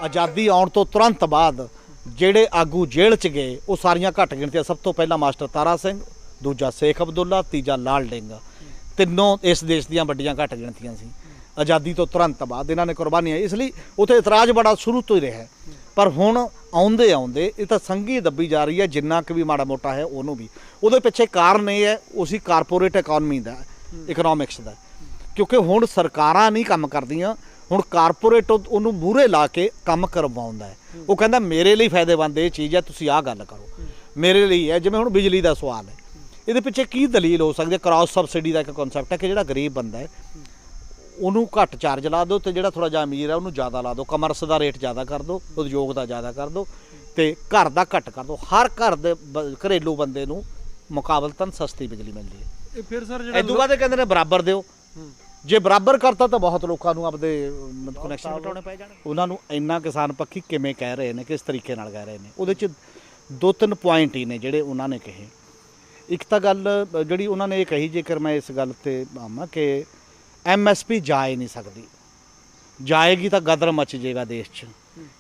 आज़ादी आउण तो तुरंत बाद ਜਿਹੜੇ ਆਗੂ ਜੇਲ੍ਹ 'ਚ ਗਏ ਉਹ ਸਾਰੀਆਂ ਘੱਟ ਗਿਣਤੀਆਂ। ਸਭ ਤੋਂ ਪਹਿਲਾਂ ਮਾਸਟਰ ਤਾਰਾ ਸਿੰਘ, ਦੂਜਾ ਸ਼ੇਖ ਅਬਦੁੱਲਾ, ਤੀਜਾ ਲਾਲ ਡਿੰਗ। ਤਿੰਨੋਂ ਇਸ ਦੇਸ਼ ਦੀਆਂ ਵੱਡੀਆਂ ਘੱਟ ਗਿਣਤੀਆਂ ਸੀ। ਆਜ਼ਾਦੀ ਤੋਂ ਤੁਰੰਤ ਬਾਅਦ ਇਹਨਾਂ ਨੇ ਕੁਰਬਾਨੀਆਂ, ਇਸ ਲਈ ਉੱਥੇ ਇਤਰਾਜ਼ ਬੜਾ ਸ਼ੁਰੂ ਤੋਂ ਹੀ ਰਿਹਾ। ਪਰ ਹੁਣ ਆਉਂਦੇ ਆਉਂਦੇ ਇਹ ਤਾਂ ਸੰਘੀ ਦੱਬੀ ਜਾ ਰਹੀ ਹੈ, ਜਿੰਨਾ ਕੁ ਵੀ ਮਾੜਾ ਮੋਟਾ ਹੈ ਉਹਨੂੰ ਵੀ। ਉਹਦੇ ਪਿੱਛੇ ਕਾਰਨ ਇਹ ਹੈ ਉਸੀ ਕਾਰਪੋਰੇਟ ਇਕਨੋਮੀ ਦਾ, ਇਕਨੋਮਿਕਸ ਦਾ, ਕਿਉਂਕਿ ਹੁਣ ਸਰਕਾਰਾਂ ਨਹੀਂ ਕੰਮ ਕਰਦੀਆਂ, ਹੁਣ ਕਾਰਪੋਰੇਟ ਉਹਨੂੰ ਮੂਹਰੇ ਲਾ ਕੇ ਕੰਮ ਕਰਵਾਉਂਦਾ ਹੈ। ਉਹ ਕਹਿੰਦਾ ਮੇਰੇ ਲਈ ਫਾਇਦੇਮੰਦ ਇਹ ਚੀਜ਼ ਹੈ, ਤੁਸੀਂ ਆਹ ਗੱਲ ਕਰੋ, ਮੇਰੇ ਲਈ ਹੈ। ਜਿਵੇਂ ਹੁਣ ਬਿਜਲੀ ਦਾ ਸਵਾਲ ਹੈ, ਇਹਦੇ ਪਿੱਛੇ ਕੀ ਦਲੀਲ ਹੋ ਸਕਦੀ ਹੈ? ਕ੍ਰਾਸ ਸਬਸਿਡੀ ਦਾ ਇੱਕ ਕਨਸੈਪਟ ਹੈ ਕਿ ਜਿਹੜਾ ਗਰੀਬ ਬੰਦਾ ਹੈ ਉਹਨੂੰ ਘੱਟ ਚਾਰਜ ਲਾ ਦਿਓ, ਅਤੇ ਜਿਹੜਾ ਥੋੜ੍ਹਾ ਜਿਹਾ ਅਮੀਰ ਹੈ ਉਹਨੂੰ ਜ਼ਿਆਦਾ ਲਾ ਦਿਓ। ਕਮਰਸ ਦਾ ਰੇਟ ਜ਼ਿਆਦਾ ਕਰ ਦਿਓ, ਉਦਯੋਗ ਦਾ ਜ਼ਿਆਦਾ ਕਰ ਦਿਓ, ਅਤੇ ਘਰ ਦਾ ਘੱਟ ਕਰ ਦਿਓ। ਹਰ ਘਰ ਦੇ ਘਰੇਲੂ ਬੰਦੇ ਨੂੰ ਮੁਕਾਬਲਤਨ ਸਸਤੀ ਬਿਜਲੀ ਮਿਲਦੀ ਹੈ। ਫਿਰ ਸਰ ਇਹ ਤੋਂ ਬਾਅਦ ਕਹਿੰਦੇ ਨੇ ਬਰਾਬਰ ਦਿਓ। ਜੇ ਬਰਾਬਰ ਕਰਤਾ ਤਾਂ ਬਹੁਤ ਲੋਕਾਂ ਨੂੰ ਆਪਦੇ ਕਨੈਕਸ਼ਨ ਘਟਾਉਣੇ ਪੈ ਜਾਣ। ਉਹਨਾਂ ਨੂੰ ਇੰਨਾ ਕਿਸਾਨ ਪੱਖੀ ਕਿਵੇਂ ਕਹਿ ਰਹੇ ਨੇ, ਕਿਸ ਤਰੀਕੇ ਨਾਲ ਕਹਿ ਰਹੇ ਨੇ, ਉਹਦੇ 'ਚ 2-3 ਪੁਆਇੰਟ ਹੀ ਨੇ ਜਿਹੜੇ ਉਹਨਾਂ ਨੇ ਕਹੇ। ਇੱਕ ਤਾਂ ਗੱਲ ਜਿਹੜੀ ਉਹਨਾਂ ਨੇ ਇਹ ਕਹੀ, ਜੇਕਰ ਮੈਂ ਇਸ ਗੱਲ 'ਤੇ ਆਵਾਂ ਕਿ MSP ਜਾ ਹੀ ਨਹੀਂ ਸਕਦੀ, ਜਾਏਗੀ ਤਾਂ ਗਦਰ ਮਚ ਜਾਏਗਾ ਦੇਸ਼ 'ਚ,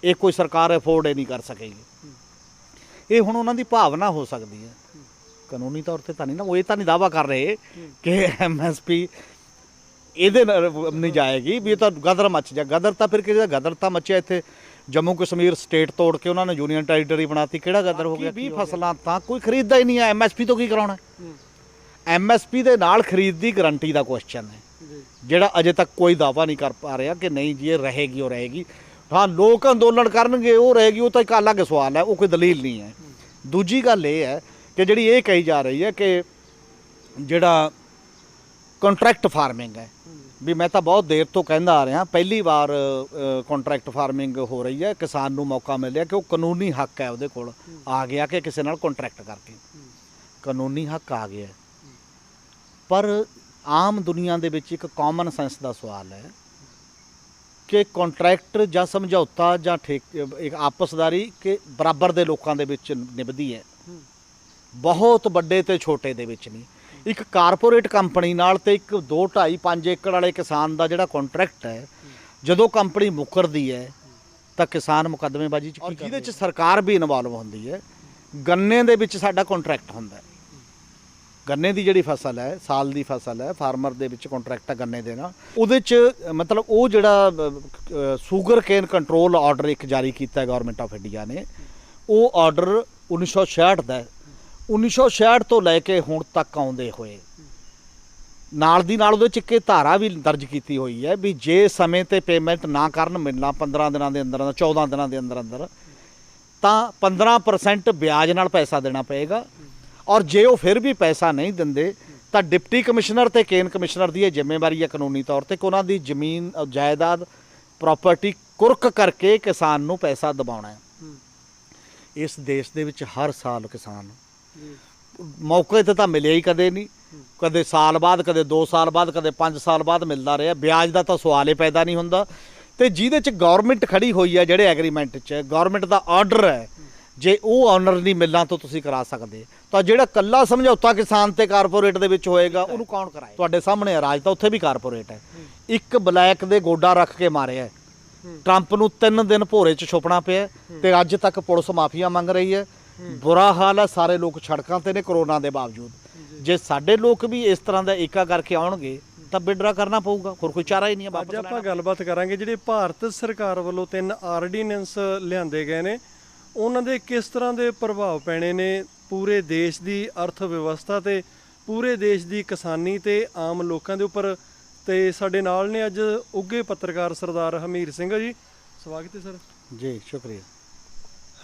ਇਹ ਕੋਈ ਸਰਕਾਰ ਅਫੋਰਡ ਹੀ ਨਹੀਂ ਕਰ ਸਕੇਗੀ। ਇਹ ਹੁਣ ਉਹਨਾਂ ਦੀ ਭਾਵਨਾ ਹੋ ਸਕਦੀ ਹੈ, ਕਾਨੂੰਨੀ ਤੌਰ 'ਤੇ ਤਾਂ ਨਹੀਂ ਨਾ, ਉਹ ਇਹ ਤਾਂ ਨਹੀਂ ਦਾਅਵਾ ਕਰ ਰਹੇ ਕਿ MSP ਇਹਦੇ ਨਾਲ ਨਹੀਂ ਜਾਏਗੀ ਵੀ ਇਹ ਤਾਂ ਗਦਰ ਮੱਚ ਜਾ। ਗਦਰ ਤਾਂ ਫਿਰ ਕਿਸੇ ਦਾ ਗਦਰ ਤਾਂ ਮੱਚਿਆ ਇੱਥੇ ਜੰਮੂ ਕਸ਼ਮੀਰ ਸਟੇਟ ਤੋੜ ਕੇ ਉਹਨਾਂ ਨੇ ਯੂਨੀਅਨ ਟੈਰੀਟਰੀ ਬਣਾਤੀ, ਕਿਹੜਾ ਗਦਰ ਹੋ ਗਿਆ? 20 ਫਸਲਾਂ ਤਾਂ ਕੋਈ ਖਰੀਦਦਾ ਹੀ ਨਹੀਂ ਹੈ। MSP ਤੋਂ ਕੀ ਕਰਾਉਣਾ? MSP ਦੇ ਨਾਲ ਖਰੀਦ ਦੀ ਗਰੰਟੀ ਦਾ ਕੁਐਸਚਨ ਹੈ, ਜਿਹੜਾ ਅਜੇ ਤੱਕ ਕੋਈ ਦਾਅਵਾ ਨਹੀਂ ਕਰ ਪਾ ਰਿਹਾ ਕਿ ਨਹੀਂ ਜੀ ਇਹ ਰਹੇਗੀ, ਉਹ ਰਹੇਗੀ। ਹਾਂ, ਲੋਕ ਅੰਦੋਲਨ ਕਰਨਗੇ, ਉਹ ਰਹੇਗੀ, ਉਹ ਤਾਂ ਇੱਕ ਅਲੱਗ ਸਵਾਲ ਹੈ, ਉਹ ਕੋਈ ਦਲੀਲ ਨਹੀਂ ਹੈ। ਦੂਜੀ ਗੱਲ ਇਹ ਹੈ ਕਿ ਜਿਹੜੀ ਇਹ ਕਹੀ ਜਾ ਰਹੀ ਹੈ ਕਿ ਜਿਹੜਾ ਕੰਟਰੈਕਟ ਫਾਰਮਿੰਗ ਹੈ, ਵੀ ਮੈਂ ਤਾਂ ਬਹੁਤ ਦੇਰ ਤੋਂ ਕਹਿੰਦਾ ਆ ਰਿਹਾ, ਪਹਿਲੀ ਵਾਰ ਕੰਟਰੈਕਟ ਫਾਰਮਿੰਗ ਹੋ ਰਹੀ ਹੈ। ਕਿਸਾਨ ਨੂੰ ਮੌਕਾ ਮਿਲਿਆ ਕਿ ਉਹ ਕਾਨੂੰਨੀ ਹੱਕ ਹੈ ਉਹਦੇ ਕੋਲ ਆ ਗਿਆ ਕਿ ਕਿਸੇ ਨਾਲ ਕੰਟਰੈਕਟ ਕਰਕੇ ਕਾਨੂੰਨੀ ਹੱਕ ਆ ਗਿਆ। ਪਰ ਆਮ ਦੁਨੀਆ ਦੇ ਵਿੱਚ ਇੱਕ ਕਾਮਨ ਸੈਂਸ ਦਾ ਸਵਾਲ ਹੈ ਕਿ ਕੰਟਰੈਕਟ ਜਾਂ ਸਮਝੌਤਾ ਜਾਂ ਇੱਕ ਆਪਸਦਾਰੀ ਕਿ ਬਰਾਬਰ ਦੇ ਲੋਕਾਂ ਦੇ ਵਿੱਚ ਨਿਭਦੀ ਹੈ, ਬਹੁਤ ਵੱਡੇ ਤੇ ਛੋਟੇ ਦੇ ਵਿੱਚ ਨਹੀਂ। ਇੱਕ ਕਾਰਪੋਰੇਟ ਕੰਪਨੀ ਨਾਲ ਤੇ ਇੱਕ 2, 2.5, 5 ਏਕੜ ਵਾਲੇ ਕਿਸਾਨ ਦਾ ਜਿਹੜਾ ਕੰਟਰੈਕਟ ਹੈ, ਜਦੋਂ ਕੰਪਨੀ ਮੁੱਕਰਦੀ ਹੈ ਤਾਂ ਕਿਸਾਨ ਮੁਕੱਦਮੇਬਾਜ਼ੀ 'ਚ, ਜਿਹਦੇ 'ਚ ਸਰਕਾਰ ਵੀ ਇਨਵੋਲਵ ਹੁੰਦੀ ਹੈ। ਗੰਨੇ ਦੇ ਵਿੱਚ ਸਾਡਾ ਕੰਟਰੈਕਟ ਹੁੰਦਾ ਹੈ, ਗੰਨੇ ਦੀ ਜਿਹੜੀ ਫਸਲ ਹੈ, ਸਾਲ ਦੀ ਫਸਲ ਹੈ, ਫਾਰਮਰ ਦੇ ਵਿੱਚ ਕੰਟਰੈਕਟ ਹੈ ਗੰਨੇ ਦੇ ਨਾਲ। ਉਹਦੇ 'ਚ ਮਤਲਬ ਉਹ ਜਿਹੜਾ ਸ਼ੂਗਰ ਕੇਨ ਕੰਟਰੋਲ ਆਰਡਰ ਇੱਕ ਜਾਰੀ ਕੀਤਾ ਗੌਰਮੈਂਟ ਆਫ ਇੰਡੀਆ ਨੇ, ਉਹ ਆਰਡਰ 1966 ਦਾ 1966 ਤੋਂ ਲੈ ਕੇ ਹੁਣ ਤੱਕ ਆਉਂਦੇ ਹੋਏ ਨਾਲ ਦੀ ਨਾਲ ਉਹਦੇ 'ਚ ਇੱਕ ਧਾਰਾ ਵੀ ਦਰਜ ਕੀਤੀ ਹੋਈ ਹੈ ਵੀ ਜੇ ਸਮੇਂ 'ਤੇ ਪੇਮੈਂਟ ਨਾ ਕਰਨ ਮਿਲਣਾ 15 ਦਿਨਾਂ ਦੇ ਅੰਦਰ, 14 ਦਿਨਾਂ ਦੇ ਅੰਦਰ ਅੰਦਰ, ਤਾਂ 15% ਵਿਆਜ ਨਾਲ ਪੈਸਾ ਦੇਣਾ ਪਏਗਾ। ਔਰ ਜੇ ਉਹ ਫਿਰ ਵੀ ਪੈਸਾ ਨਹੀਂ ਦਿੰਦੇ ਤਾਂ ਡਿਪਟੀ ਕਮਿਸ਼ਨਰ ਤੇ ਕੇਨ ਕਮਿਸ਼ਨਰ ਦੀ ਇਹ ਜ਼ਿੰਮੇਵਾਰੀ ਹੈ ਕਾਨੂੰਨੀ ਤੌਰ 'ਤੇ ਕਿ ਉਹਨਾਂ ਦੀ ਜ਼ਮੀਨ ਜਾਇਦਾਦ ਪ੍ਰਾਪਰਟੀ ਕੁਰਕ ਕਰਕੇ ਕਿਸਾਨ ਨੂੰ ਪੈਸਾ ਦਬਾਉਣਾ ਹੈ। ਇਸ ਦੇਸ਼ ਦੇ ਵਿੱਚ ਹਰ ਸਾਲ ਕਿਸਾਨ ਮੌਕੇ 'ਤੇ ਤਾਂ ਮਿਲਿਆ ਹੀ ਕਦੇ ਨਹੀਂ, ਕਦੇ ਸਾਲ ਬਾਅਦ, ਕਦੇ 2 ਸਾਲ ਬਾਅਦ, ਕਦੇ 5 ਸਾਲ ਬਾਅਦ ਮਿਲਦਾ ਰਿਹਾ। ਵਿਆਜ ਦਾ ਤਾਂ ਸਵਾਲ ਹੀ ਪੈਦਾ ਨਹੀਂ ਹੁੰਦਾ। ਅਤੇ ਜਿਹਦੇ 'ਚ ਗੌਰਮੈਂਟ ਖੜੀ ਹੋਈ ਹੈ, ਜਿਹੜੇ ਐਗਰੀਮੈਂਟ 'ਚ ਗੌਰਮੈਂਟ ਦਾ ਆਰਡਰ ਹੈ, ਜੇ ਉਹ ਓਨਰ ਨਹੀਂ ਮਿਲਣਾ ਤਾਂ ਤੁਸੀਂ ਕਰਾ ਸਕਦੇ, ਤਾਂ ਜਿਹੜਾ ਕੱਲਾ ਸਮਝੌਤਾ ਕਿਸਾਨ ਤੇ ਕਾਰਪੋਰੇਟ ਦੇ ਵਿੱਚ ਹੋਏਗਾ ਉਹਨੂੰ ਕੌਣ ਕਰਾਏ? ਤੁਹਾਡੇ ਸਾਹਮਣੇ ਹੈ, ਰਾਜ ਤਾਂ ਉੱਥੇ ਵੀ ਕਾਰਪੋਰੇਟ ਹੈ। ਇੱਕ ਬਲੈਕ ਦੇ ਗੋਡਾ ਰੱਖ ਕੇ ਮਾਰਿਆ, ਟਰੰਪ ਨੂੰ 3 ਦਿਨ ਭੋਰੇ 'ਚ ਛੁਪਣਾ ਪਿਆ, ਤੇ ਅੱਜ ਤੱਕ ਪੁਲਿਸ ਮਾਫੀਆ ਮੰਗ ਰਹੀ ਹੈ। ਬੁਰਾ ਹਾਲ ਹੈ, ਸਾਰੇ ਲੋਕ ਸੜਕਾਂ 'ਤੇ ਨੇ ਕਰੋਨਾ ਦੇ ਬਾਵਜੂਦ। ਜੇ ਸਾਡੇ ਲੋਕ ਵੀ ਇਸ ਤਰ੍ਹਾਂ ਦਾ ਏਕਾ ਕਰਕੇ ਆਉਣਗੇ ਤਾਂ ਵਿਡਰਾ ਕਰਨਾ ਪਊਗਾ, ਹੋਰ ਕੋਈ ਚਾਰਾ ਹੀ ਨਹੀਂ ਹੈ। ਅੱਜ ਆਪਾਂ ਗੱਲਬਾਤ ਕਰਾਂਗੇ ਜਿਹੜੇ ਭਾਰਤ ਸਰਕਾਰ ਵੱਲੋਂ 3 ਆਰਡੀਨੈਂਸ ਲਿਆਂਦੇ ਗਏ ਨੇ, ਉਹਨਾਂ ਦੇ ਕਿਸ ਤਰ੍ਹਾਂ ਦੇ ਪ੍ਰਭਾਵ ਪੈਣੇ ਨੇ ਪੂਰੇ ਦੇਸ਼ ਦੀ ਅਰਥ ਵਿਵਸਥਾ ਤੇ, ਪੂਰੇ ਦੇਸ਼ ਦੀ ਕਿਸਾਨੀ ਤੇ ਆਮ ਲੋਕਾਂ ਦੇ ਉੱਪਰ। ਤੇ ਸਾਡੇ ਨਾਲ ਨੇ ਅੱਜ ਉੱਘੇ ਪੱਤਰਕਾਰ ਸਰਦਾਰ ਹਮੀਰ ਸਿੰਘ ਜੀ, ਸਵਾਗਤ ਹੈ ਸਰ। ਜੀ ਸ਼ੁਕਰੀਆ।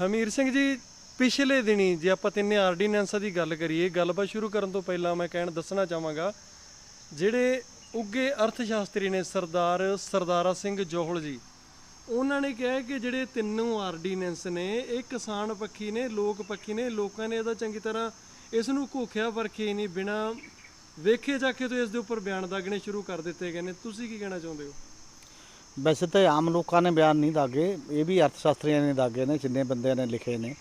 ਹਮੀਰ ਸਿੰਘ ਜੀ, ਪਿਛਲੇ ਦਿਨੀ ਜੇ ਆਪਾਂ 3 ਆਰਡੀਨੈਂਸਾਂ ਦੀ ਗੱਲ ਕਰੀਏ, ਗੱਲਬਾਤ ਸ਼ੁਰੂ ਕਰਨ ਤੋਂ ਪਹਿਲਾਂ ਮੈਂ ਦੱਸਣਾ ਚਾਹਾਂਗਾ, ਜਿਹੜੇ ਉੱਘੇ ਅਰਥ ਸ਼ਾਸਤਰੀ ਨੇ ਸਰਦਾਰਾ ਸਿੰਘ ਜੋਹਲ ਜੀ, ਉਹਨਾਂ ਨੇ ਕਿਹਾ ਕਿ ਜਿਹੜੇ 3 ਆਰਡੀਨੈਂਸ ਨੇ ਇਹ ਕਿਸਾਨ ਪੱਖੀ ਨੇ, ਲੋਕ ਪੱਖੀ ਨੇ। ਲੋਕਾਂ ਨੇ ਇਹਦਾ ਚੰਗੀ ਤਰ੍ਹਾਂ ਇਸ ਨੂੰ ਘੋਖਿਆ ਵਰਖੇ ਨਹੀਂ, ਬਿਨਾਂ ਵੇਖੇ ਜਾਖੇ ਤੋਂ ਇਸ ਦੇ ਉੱਪਰ ਬਿਆਨ ਦਾਗਣੇ ਸ਼ੁਰੂ ਕਰ ਦਿੱਤੇ ਗਏ ਨੇ। ਤੁਸੀਂ ਕੀ ਕਹਿਣਾ ਚਾਹੁੰਦੇ ਹੋ? ਵੈਸੇ ਤਾਂ ਆਮ ਲੋਕਾਂ ਨੇ ਬਿਆਨ ਨਹੀਂ ਦਾਗੇ, ਇਹ ਵੀ ਅਰਥ ਸ਼ਾਸਤਰੀਆਂ ਨੇ ਦਾਗੇ ਨੇ, ਜਿੰਨੇ ਬੰਦਿਆਂ ਨੇ ਲਿਖੇ ਨੇ।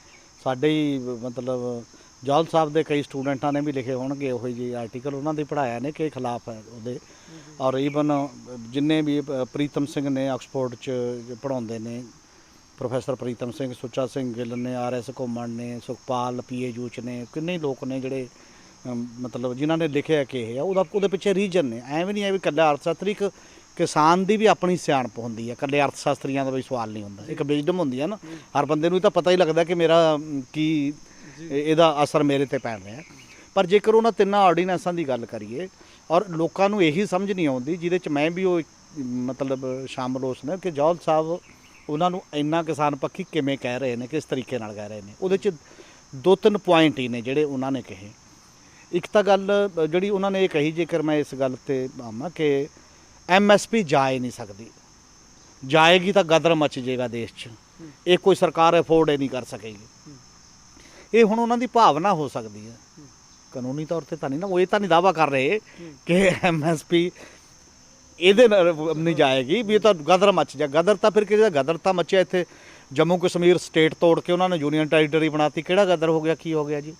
ਸਾਡੇ ਹੀ ਮਤਲਬ ਜੌਹਲ ਸਾਹਿਬ ਦੇ ਕਈ ਸਟੂਡੈਂਟਾਂ ਨੇ ਵੀ ਲਿਖੇ ਹੋਣਗੇ ਉਹੋ ਜਿਹੇ ਆਰਟੀਕਲ, ਉਹਨਾਂ ਦੇ ਪੜ੍ਹਾਇਆ ਨੇ ਕਿ ਖਿਲਾਫ ਹੈ ਉਹਦੇ। ਔਰ ਈਵਨ ਜਿੰਨੇ ਵੀ ਪ੍ਰੀਤਮ ਸਿੰਘ ਨੇ ਆਕਸਫੋਰਡ 'ਚ ਪੜ੍ਹਾਉਂਦੇ ਨੇ, ਪ੍ਰੋਫੈਸਰ ਪ੍ਰੀਤਮ ਸਿੰਘ, ਸੁੱਚਾ ਸਿੰਘ ਗਿੱਲ ਨੇ, RS ਘੁੰਮਣ ਨੇ, ਸੁਖਪਾਲ PAU 'ਚ ਨੇ, ਕਿੰਨੇ ਲੋਕ ਨੇ ਜਿਹੜੇ ਮਤਲਬ ਜਿਨ੍ਹਾਂ ਨੇ ਲਿਖਿਆ ਕਿ ਇਹ ਆ ਉਹਦੇ ਪਿੱਛੇ ਰੀਜਨ ਨੇ। ਐਵੇਂ ਨਹੀਂ ਹੈ ਵੀ ਇਕੱਲਾ ਅਰਥ ਸ਼ਾਸਤਰੀ, ਇੱਕ ਕਿਸਾਨ ਦੀ ਵੀ ਆਪਣੀ ਸਿਆਣਪ ਹੁੰਦੀ ਹੈ, ਇਕੱਲੇ ਅਰਥ ਸ਼ਾਸਤਰੀਆਂ ਦਾ ਵੀ ਸਵਾਲ ਨਹੀਂ ਹੁੰਦਾ, ਇੱਕ ਵਿਜ਼ਡਮ ਹੁੰਦੀ ਹੈ ਨਾ। ਹਰ ਬੰਦੇ ਨੂੰ ਤਾਂ ਪਤਾ ਹੀ ਲੱਗਦਾ ਕਿ ਮੇਰਾ ਕੀ ਇਹਦਾ ਅਸਰ ਮੇਰੇ ਤੇ ਪੈ ਰਿਹਾ। ਪਰ ਜੇਕਰ ਉਹਨਾਂ ਤਿੰਨਾਂ ਆਰਡੀਨੈਂਸਾਂ ਦੀ ਗੱਲ ਕਰੀਏ ਔਰ ਲੋਕਾਂ ਨੂੰ ਇਹੀ ਸਮਝ ਨਹੀਂ ਆਉਂਦੀ, ਜਿਹਦੇ 'ਚ ਮੈਂ ਵੀ ਉਹ ਮਤਲਬ ਸ਼ਾਮਲ ਉਸ ਨੇ ਕਿ ਜੌਹਲ ਸਾਹਿਬ ਉਹਨਾਂ ਨੂੰ ਇੰਨਾ ਕਿਸਾਨ ਪੱਖੀ ਕਿਵੇਂ ਕਹਿ ਰਹੇ ਨੇ, ਕਿਸ ਤਰੀਕੇ ਨਾਲ ਕਹਿ ਰਹੇ ਨੇ। ਉਹਦੇ 'ਚ 2-3 ਪੁਆਇੰਟ ਹੀ ਨੇ ਜਿਹੜੇ ਉਹਨਾਂ ਨੇ ਕਹੇ। ਇੱਕ ਤਾਂ ਗੱਲ ਜਿਹੜੀ ਉਹਨਾਂ ਨੇ ਇਹ ਕਹੀ, ਜੇਕਰ ਮੈਂ ਇਸ ਗੱਲ 'ਤੇ ਆਵਾਂ ਕਿ MSP ਜਾ ਹੀ ਨਹੀਂ ਸਕਦੀ, ਜਾਏਗੀ ਤਾਂ ਗਦਰ ਮਚ ਜਾਏਗਾ ਦੇਸ਼ 'ਚ, ਇਹ ਕੋਈ ਸਰਕਾਰ ਅਫੋਰਡ ਹੀ ਨਹੀਂ ਕਰ ਸਕੇਗੀ। ਇਹ ਹੁਣ ਉਹਨਾਂ ਦੀ ਭਾਵਨਾ ਹੋ ਸਕਦੀ ਹੈ, ਕਾਨੂੰਨੀ ਤੌਰ 'ਤੇ ਤਾਂ ਨਹੀਂ ਨਾ, ਉਹ ਇਹ ਤਾਂ ਨਹੀਂ ਦਾਅਵਾ ਕਰ ਰਹੇ ਕਿ MSP ਇਹਦੇ ਨਾਲ ਨਹੀਂ ਜਾਏਗੀ ਵੀ ਇਹ ਤਾਂ ਗਦਰ ਮੱਚ ਜਾ। ਗਦਰ ਤਾਂ ਫਿਰ ਕਿਹਦਾ ਗਦਰ ਤਾਂ ਮੱਚਿਆ ਇੱਥੇ ਜੰਮੂ ਕਸ਼ਮੀਰ ਸਟੇਟ ਤੋੜ ਕੇ ਉਹਨਾਂ ਨੇ ਯੂਨੀਅਨ ਟੈਰੀਟਰੀ ਬਣਾਤੀ, ਕਿਹੜਾ ਗਦਰ ਹੋ ਗਿਆ, ਕੀ ਹੋ ਗਿਆ ਜੀ।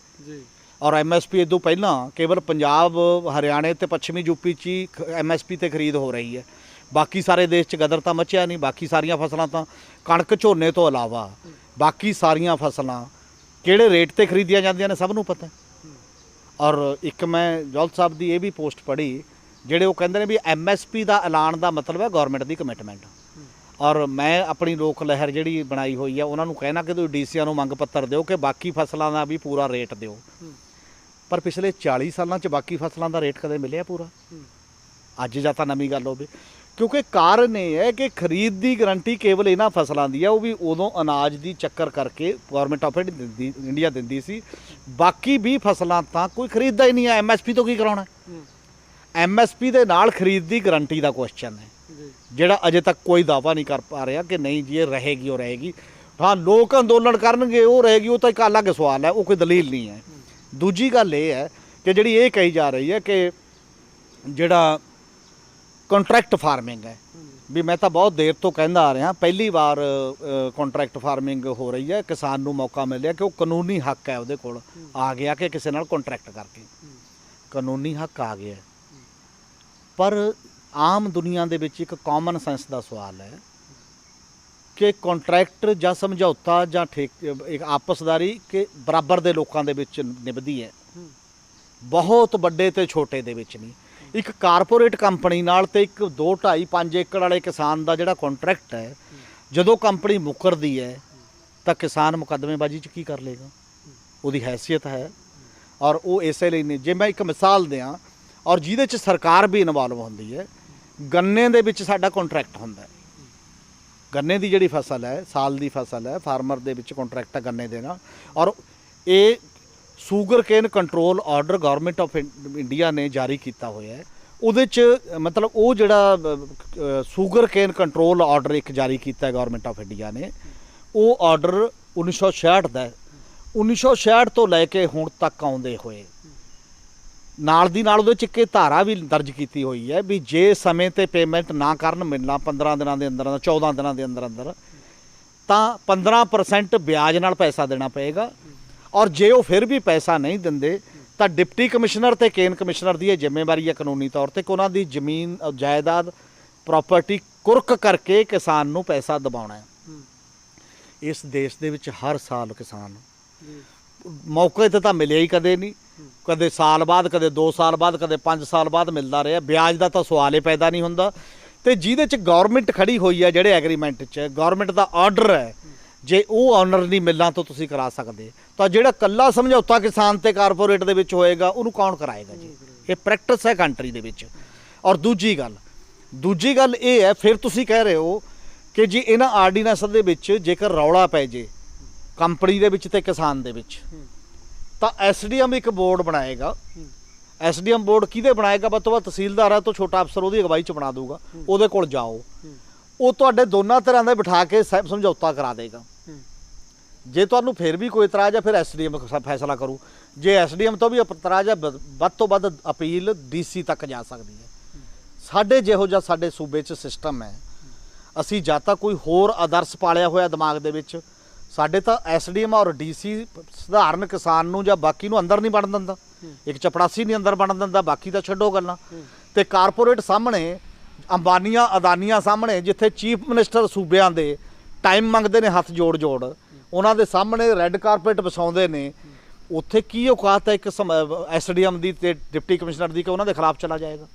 ਔਰ MSP ਇਹ ਤੋਂ ਪਹਿਲਾਂ ਕੇਵਲ ਪੰਜਾਬ, ਹਰਿਆਣੇ ਤੇ ਪੱਛਮੀ ਯੂਪੀ 'ਚ ਹੀ MSP ਤੇ ਖਰੀਦ ਹੋ ਰਹੀ ਹੈ, ਬਾਕੀ ਸਾਰੇ ਦੇਸ਼ 'ਚ ਗਦਰ ਤਾਂ ਮੱਚਿਆ ਨਹੀਂ। ਬਾਕੀ ਸਾਰੀਆਂ ਫਸਲਾਂ ਤਾਂ ਕਣਕ ਝੋਨੇ ਤੋਂ ਇਲਾਵਾ ਬਾਕੀ ਸਾਰੀਆਂ ਫਸਲਾਂ ਕਿਹੜੇ ਰੇਟ ਤੇ ਖਰੀਦੀਆਂ ਜਾਂਦੀਆਂ ਨੇ ਸਭ ਨੂੰ ਪਤਾ। ਔਰ ਇੱਕ ਮੈਂ ਜੌਹਲ ਸਾਹਿਬ ਦੀ ਇਹ ਵੀ ਪੋਸਟ ਪੜ੍ਹੀ ਜਿਹੜੇ ਉਹ ਕਹਿੰਦੇ ਨੇ ਵੀ MSP ਦਾ ਐਲਾਨ ਦਾ ਮਤਲਬ ਹੈ ਗੌਰਮੈਂਟ ਦੀ ਕਮਿਟਮੈਂਟ। ਔਰ ਮੈਂ ਆਪਣੀ ਲੋਕ ਲਹਿਰ ਜਿਹੜੀ ਬਣਾਈ ਹੋਈ ਆ ਉਹਨਾਂ ਨੂੰ ਕਹਿਣਾ ਕਿ ਤੁਸੀਂ DCਆਂ ਨੂੰ ਮੰਗ ਪੱਤਰ ਦਿਓ ਕਿ ਬਾਕੀ ਫਸਲਾਂ ਦਾ ਵੀ ਪੂਰਾ ਰੇਟ ਦਿਓ। ਪਰ ਪਿਛਲੇ 40 ਸਾਲਾਂ 'ਚ ਬਾਕੀ ਫਸਲਾਂ ਦਾ ਰੇਟ ਕਦੇ ਮਿਲਿਆ ਪੂਰਾ? ਅੱਜ ਜਾਂ ਤਾਂ ਨਵੀਂ ਗੱਲ ਹੋਵੇ, ਕਿਉਂਕਿ ਕਾਰਨ ਇਹ ਹੈ ਕਿ ਖਰੀਦ ਦੀ ਗਰੰਟੀ ਕੇਵਲ ਇਹਨਾਂ ਫਸਲਾਂ ਦੀ ਆ, ਉਹ ਵੀ ਉਦੋਂ ਅਨਾਜ ਦੀ ਚੱਕਰ ਕਰਕੇ ਗੌਰਮੈਂਟ ਆਫ ਇੰਡੀਆ ਦਿੰਦੀ ਸੀ। ਬਾਕੀ 20 ਫਸਲਾਂ ਤਾਂ ਕੋਈ ਖਰੀਦਦਾ ਹੀ ਨਹੀਂ ਹੈ। MSP ਤੋਂ ਕੀ ਕਰਾਉਣਾ? MSP ਦੇ ਨਾਲ ਖਰੀਦ ਦੀ ਗਰੰਟੀ ਦਾ ਕੁਐਸਚਨ ਹੈ ਜਿਹੜਾ ਅਜੇ ਤੱਕ ਕੋਈ ਦਾਅਵਾ ਨਹੀਂ ਕਰ ਪਾ ਰਿਹਾ ਕਿ ਨਹੀਂ ਜੀ ਇਹ ਰਹੇਗੀ, ਉਹ ਰਹੇਗੀ। ਹਾਂ, ਲੋਕ ਅੰਦੋਲਨ ਕਰਨਗੇ, ਉਹ ਰਹੇਗੀ, ਉਹ ਤਾਂ ਇੱਕ ਅਲੱਗ ਸਵਾਲ ਹੈ, ਉਹ ਕੋਈ ਦਲੀਲ ਨਹੀਂ ਹੈ। ਦੂਜੀ ਗੱਲ ਇਹ ਹੈ ਕਿ ਜਿਹੜੀ ਇਹ ਕਹੀ ਜਾ ਰਹੀ ਹੈ ਕਿ ਜਿਹੜਾ ਕੰਟਰੈਕਟ ਫਾਰਮਿੰਗ ਹੈ, ਵੀ ਮੈਂ ਤਾਂ ਬਹੁਤ ਦੇਰ ਤੋਂ ਕਹਿੰਦਾ ਆ ਰਿਹਾ, ਪਹਿਲੀ ਵਾਰ ਕੰਟਰੈਕਟ ਫਾਰਮਿੰਗ ਹੋ ਰਹੀ ਹੈ, ਕਿਸਾਨ ਨੂੰ ਮੌਕਾ ਮਿਲਿਆ ਕਿ ਉਹ ਕਾਨੂੰਨੀ ਹੱਕ ਹੈ ਉਹਦੇ ਕੋਲ ਆ ਗਿਆ ਕਿ ਕਿਸੇ ਨਾਲ ਕੰਟਰੈਕਟ ਕਰਕੇ ਕਾਨੂੰਨੀ ਹੱਕ ਆ ਗਿਆ। ਪਰ ਆਮ ਦੁਨੀਆ ਦੇ ਵਿੱਚ ਇੱਕ ਕਾਮਨ ਸੈਂਸ ਦਾ ਸਵਾਲ ਹੈ ਕਿ ਕੰਟਰੈਕਟ ਜਾਂ ਸਮਝੌਤਾ ਜਾਂ ਇੱਕ ਆਪਸਦਾਰੀ ਕਿ ਬਰਾਬਰ ਦੇ ਲੋਕਾਂ ਦੇ ਵਿੱਚ ਨਿਭਦੀ ਹੈ, ਬਹੁਤ ਵੱਡੇ ਤੇ ਛੋਟੇ ਦੇ ਵਿੱਚ ਨਹੀਂ। ਇੱਕ ਕਾਰਪੋਰੇਟ ਕੰਪਨੀ ਨਾਲ ਤੇ ਇੱਕ 2, 2.5, 5 ਏਕੜ ਵਾਲੇ ਕਿਸਾਨ ਦਾ ਜਿਹੜਾ ਕੰਟਰੈਕਟ ਹੈ, ਜਦੋਂ ਕੰਪਨੀ ਮੁੱਕਰਦੀ ਹੈ ਤਾਂ ਕਿਸਾਨ ਮੁਕੱਦਮੇਬਾਜ਼ੀ 'ਚ ਕੀ ਕਰ ਲੇਗਾ? ਉਹਦੀ ਹੈਸੀਅਤ ਹੈ। ਔਰ ਉਹ ਇਸੇ ਲਈ ਨਹੀਂ, ਜੇ ਮੈਂ ਇੱਕ ਮਿਸਾਲ ਦਿਆਂ ਔਰ ਜਿਹਦੇ 'ਚ ਸਰਕਾਰ ਵੀ ਇਨਵੋਲਵ ਹੁੰਦੀ ਹੈ, ਗੰਨੇ ਦੇ ਵਿੱਚ ਸਾਡਾ ਕੰਟਰੈਕਟ ਹੁੰਦਾ। ਗੰਨੇ ਦੀ ਜਿਹੜੀ ਫਸਲ ਹੈ, ਸਾਲ ਦੀ ਫਸਲ ਹੈ, ਫਾਰਮਰ ਦੇ ਵਿੱਚ ਕੰਟਰੈਕਟ ਹੈ ਗੰਨੇ ਦੇ ਨਾਲ। ਔਰ ਇਹ sugarcane control order government of India ਨੇ ਜਾਰੀ ਕੀਤਾ ਹੋਇਆ ਹੈ। ਉਹਦੇ 'ਚ ਮਤਲਬ ਉਹ ਜਿਹੜਾ ਸ਼ੂਗਰ ਕੇਨ ਕੰਟਰੋਲ ਆਰਡਰ ਇੱਕ ਜਾਰੀ ਕੀਤਾ ਹੈ ਗਵਰਨਮੈਂਟ ਆਫ ਇੰਡੀਆ ਨੇ, ਉਹ ਆਰਡਰ 1966 ਦਾ ਹੈ। 1966 ਤੋਂ ਲੈ ਕੇ ਹੁਣ ਤੱਕ ਆਉਂਦੇ ਹੋਏ ਨਾਲ ਦੀ ਨਾਲ ਉਹਦੇ 'ਚ ਇੱਕ ਧਾਰਾ ਵੀ ਦਰਜ ਕੀਤੀ ਹੋਈ ਹੈ ਵੀ ਜੇ ਸਮੇਂ 'ਤੇ ਪੇਮੈਂਟ ਨਾ ਕਰਨ ਮਿਲਣਾ 15 ਦਿਨਾਂ ਦੇ ਅੰਦਰ, 14 ਦਿਨਾਂ ਦੇ ਅੰਦਰ ਤਾਂ 15% ਵਿਆਜ ਨਾਲ ਪੈਸਾ ਦੇਣਾ ਪਏਗਾ। ਔਰ ਜੇ ਉਹ ਫਿਰ ਵੀ ਪੈਸਾ ਨਹੀਂ ਦਿੰਦੇ ਤਾਂ ਡਿਪਟੀ ਕਮਿਸ਼ਨਰ ਤੇ ਕੇਨ ਕਮਿਸ਼ਨਰ ਦੀ ਇਹ ਜ਼ਿੰਮੇਵਾਰੀ ਹੈ ਕਾਨੂੰਨੀ ਤੌਰ ਤੇ ਕਿ ਉਹਨਾਂ ਦੀ ਜ਼ਮੀਨ ਜਾਇਦਾਦ ਪ੍ਰਾਪਰਟੀ ਕੁਰਕ ਕਰਕੇ ਕਿਸਾਨ ਨੂੰ ਪੈਸਾ ਦਿਵਾਉਣਾ ਹੈ। ਇਸ ਦੇਸ਼ ਦੇ ਵਿੱਚ ਹਰ ਸਾਲ ਕਿਸਾਨ ਮੌਕੇ 'ਤੇ ਤਾਂ ਮਿਲਿਆ ਹੀ ਕਦੇ ਨਹੀਂ, ਕਦੇ ਸਾਲ ਬਾਅਦ, ਕਦੇ 2 ਸਾਲ ਬਾਅਦ, ਕਦੇ 5 ਸਾਲ ਬਾਅਦ ਮਿਲਦਾ ਰਿਹਾ। ਵਿਆਜ ਦਾ ਤਾਂ ਸਵਾਲ ਹੀ ਪੈਦਾ ਨਹੀਂ ਹੁੰਦਾ। ਤੇ ਜਿਹਦੇ 'ਚ ਗਵਰਨਮੈਂਟ ਖੜੀ ਹੋਈ ਹੈ, ਜਿਹੜੇ ਐਗਰੀਮੈਂਟ 'ਚ ਗਵਰਨਮੈਂਟ ਦਾ ਆਰਡਰ ਹੈ, ਜੇ ਉਹ ਆਨਰ ਨਹੀਂ ਮਿਲਾਂ ਤੋਂ ਤੁਸੀਂ ਕਰਾ ਸਕਦੇ, ਤਾਂ ਜਿਹੜਾ ਕੱਲਾ ਸਮਝੌਤਾ ਕਿਸਾਨ ਤੇ ਕਾਰਪੋਰੇਟ ਦੇ ਵਿੱਚ ਹੋਏਗਾ ਉਹਨੂੰ ਕੌਣ ਕਰਾਏਗਾ ਜੀ? ਇਹ ਪ੍ਰੈਕਟਿਸ ਹੈ ਕੰਟਰੀ ਦੇ ਵਿੱਚ। ਔਰ ਦੂਜੀ ਗੱਲ ਇਹ ਹੈ, ਫਿਰ ਤੁਸੀਂ ਕਹਿ ਰਹੇ ਹੋ ਕਿ ਜੀ ਇਹਨਾਂ ਆਰਡੀਨੈਂਸ ਦੇ ਵਿੱਚ ਜੇਕਰ ਰੌਲਾ ਪੈ ਜੇ ਕੰਪਨੀ ਦੇ ਵਿੱਚ ਤੇ ਕਿਸਾਨ ਦੇ ਵਿੱਚ ਤਾਂ SDM ਇੱਕ ਬੋਰਡ ਬਣਾਏਗਾ। SDM ਬੋਰਡ ਕਿਹਦੇ ਬਣਾਏਗਾ? ਵੱਧ ਤੋਂ ਵੱਧ ਤਹਿਸੀਲਦਾਰ ਹੈ ਤੋਂ ਛੋਟਾ ਅਫਸਰ ਉਹਦੀ ਅਗਵਾਈ 'ਚ ਬਣਾ ਦੂਗਾ। ਉਹਦੇ ਕੋਲ ਜਾਓ, ਉਹ ਤੁਹਾਡੇ ਦੋਨਾਂ ਤਰ੍ਹਾਂ ਦੇ ਬਿਠਾ ਕੇ ਸਮਝੌਤਾ ਕਰਾ ਦੇਗਾ। ਜੇ ਤੁਹਾਨੂੰ ਫਿਰ ਵੀ ਕੋਈ ਇਤਰਾਜ਼ ਹੈ ਫਿਰ SDM ਫੈਸਲਾ ਕਰੂ। ਜੇ SDM ਤੋਂ ਵੀ ਇਤਰਾਜ਼ ਹੈ, ਵੱਧ ਤੋਂ ਵੱਧ ਅਪੀਲ DC ਤੱਕ ਜਾ ਸਕਦੀ ਹੈ। ਸਾਡੇ ਜਿਹੋ ਜਿਹਾ ਸਾਡੇ ਸੂਬੇ 'ਚ ਸਿਸਟਮ ਹੈ, ਅਸੀਂ ਜਾਂ ਤਾਂ ਕੋਈ ਹੋਰ ਆਦਰਸ਼ ਪਾਲਿਆ ਹੋਇਆ ਦਿਮਾਗ ਦੇ ਵਿੱਚ, ਸਾਡੇ ਤਾਂ SDM ਔਰ DC ਸਧਾਰਨ ਕਿਸਾਨ ਨੂੰ ਜਾਂ ਬਾਕੀ ਨੂੰ ਅੰਦਰ ਨਹੀਂ ਵੜਨ ਦਿੰਦਾ। ਇੱਕ ਚਪੜਾਸੀ ਨਹੀਂ ਅੰਦਰ ਵੜਨ ਦਿੰਦਾ, ਬਾਕੀ ਤਾਂ ਛੱਡੋ ਗੱਲਾਂ। ਤੇ ਕਾਰਪੋਰੇਟ ਸਾਹਮਣੇ, ਅੰਬਾਨੀਆਂ ਅਦਾਨੀਆਂ ਸਾਹਮਣੇ, ਜਿੱਥੇ ਚੀਫ ਮਿਨਿਸਟਰ ਸੂਬਿਆਂ ਦੇ ਟਾਈਮ ਮੰਗਦੇ ਨੇ ਹੱਥ ਜੋੜ ਜੋੜ, ਉਹਨਾਂ ਦੇ ਸਾਹਮਣੇ ਰੈੱਡ ਕਾਰਪੇਟ ਵਿਛਾਉਂਦੇ ਨੇ, ਉੱਥੇ ਕੀ ਔਕਾਤ ਹੈ ਇੱਕ ਐਸਡੀਐਮ ਦੀ ਤੇ ਡਿਪਟੀ ਕਮਿਸ਼ਨਰ ਦੀ ਕਿ ਉਹਨਾਂ ਦੇ ਖਿਲਾਫ ਚਲਾ ਜਾਏਗਾ।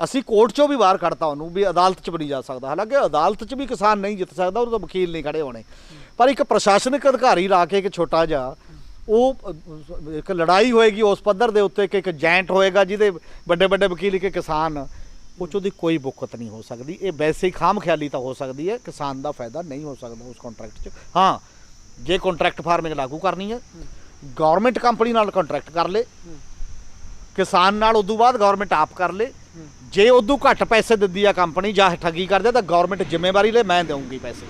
ਅਸੀਂ ਕੋਰਟ 'ਚੋਂ ਵੀ ਬਾਹਰ ਕੱਢਤਾ ਉਹਨੂੰ ਵੀ ਅਦਾਲਤ 'ਚ ਵੀ ਨਹੀਂ ਜਾ ਸਕਦਾ। ਹਾਲਾਂਕਿ ਅਦਾਲਤ 'ਚ ਵੀ ਕਿਸਾਨ ਨਹੀਂ ਜਿੱਤ ਸਕਦਾ, ਉਹਦੇ ਤੋਂ ਵਕੀਲ ਨਹੀਂ ਖੜੇ ਹੋਣੇ, ਪਰ ਇੱਕ ਪ੍ਰਸ਼ਾਸਨਿਕ ਅਧਿਕਾਰੀ ਲਾ ਕੇ ਇੱਕ ਛੋਟਾ ਜਿਹਾ ਉਹ ਇੱਕ ਲੜਾਈ ਹੋਏਗੀ ਉਸ ਪੱਧਰ ਦੇ ਉੱਤੇ ਕਿ ਇੱਕ ਜੈਂਟ ਹੋਏਗਾ ਜਿਹਦੇ ਵੱਡੇ ਵੱਡੇ ਵਕੀਲ ਕਿ ਕਿਸਾਨ, ਉਹ 'ਚ ਉਹਦੀ ਕੋਈ ਬੁੱਕਤ ਨਹੀਂ ਹੋ ਸਕਦੀ। ਇਹ ਵੈਸੇ ਹੀ ਖਾਮ ਖਿਆਲੀ ਤਾਂ ਹੋ ਸਕਦੀ ਹੈ, ਕਿਸਾਨ ਦਾ ਫਾਇਦਾ ਨਹੀਂ ਹੋ ਸਕਦਾ ਉਸ ਕੰਟਰੈਕਟ 'ਚ। ਹਾਂ, ਜੇ ਕੰਟਰੈਕਟ ਫਾਰਮਿੰਗ ਲਾਗੂ ਕਰਨੀ ਹੈ, ਗਵਰਨਮੈਂਟ ਕੰਪਨੀ ਨਾਲ ਕੰਟਰੈਕਟ ਕਰ ਲੇ, ਕਿਸਾਨ ਨਾਲ ਉਦੋਂ ਬਾਅਦ ਗਵਰਨਮੈਂਟ ਆਪ ਕਰ ਲੇ। ਜੇ ਉਦੋਂ ਘੱਟ ਪੈਸੇ ਦਿੰਦੀ ਆ ਕੰਪਨੀ ਜਾਂ ਠੱਗੀ ਕਰਦੇ ਤਾਂ ਗਵਰਨਮੈਂਟ ਜ਼ਿੰਮੇਵਾਰੀ ਲੈ, ਮੈਂ ਦੇਵਾਂਗੀ ਪੈਸੇ,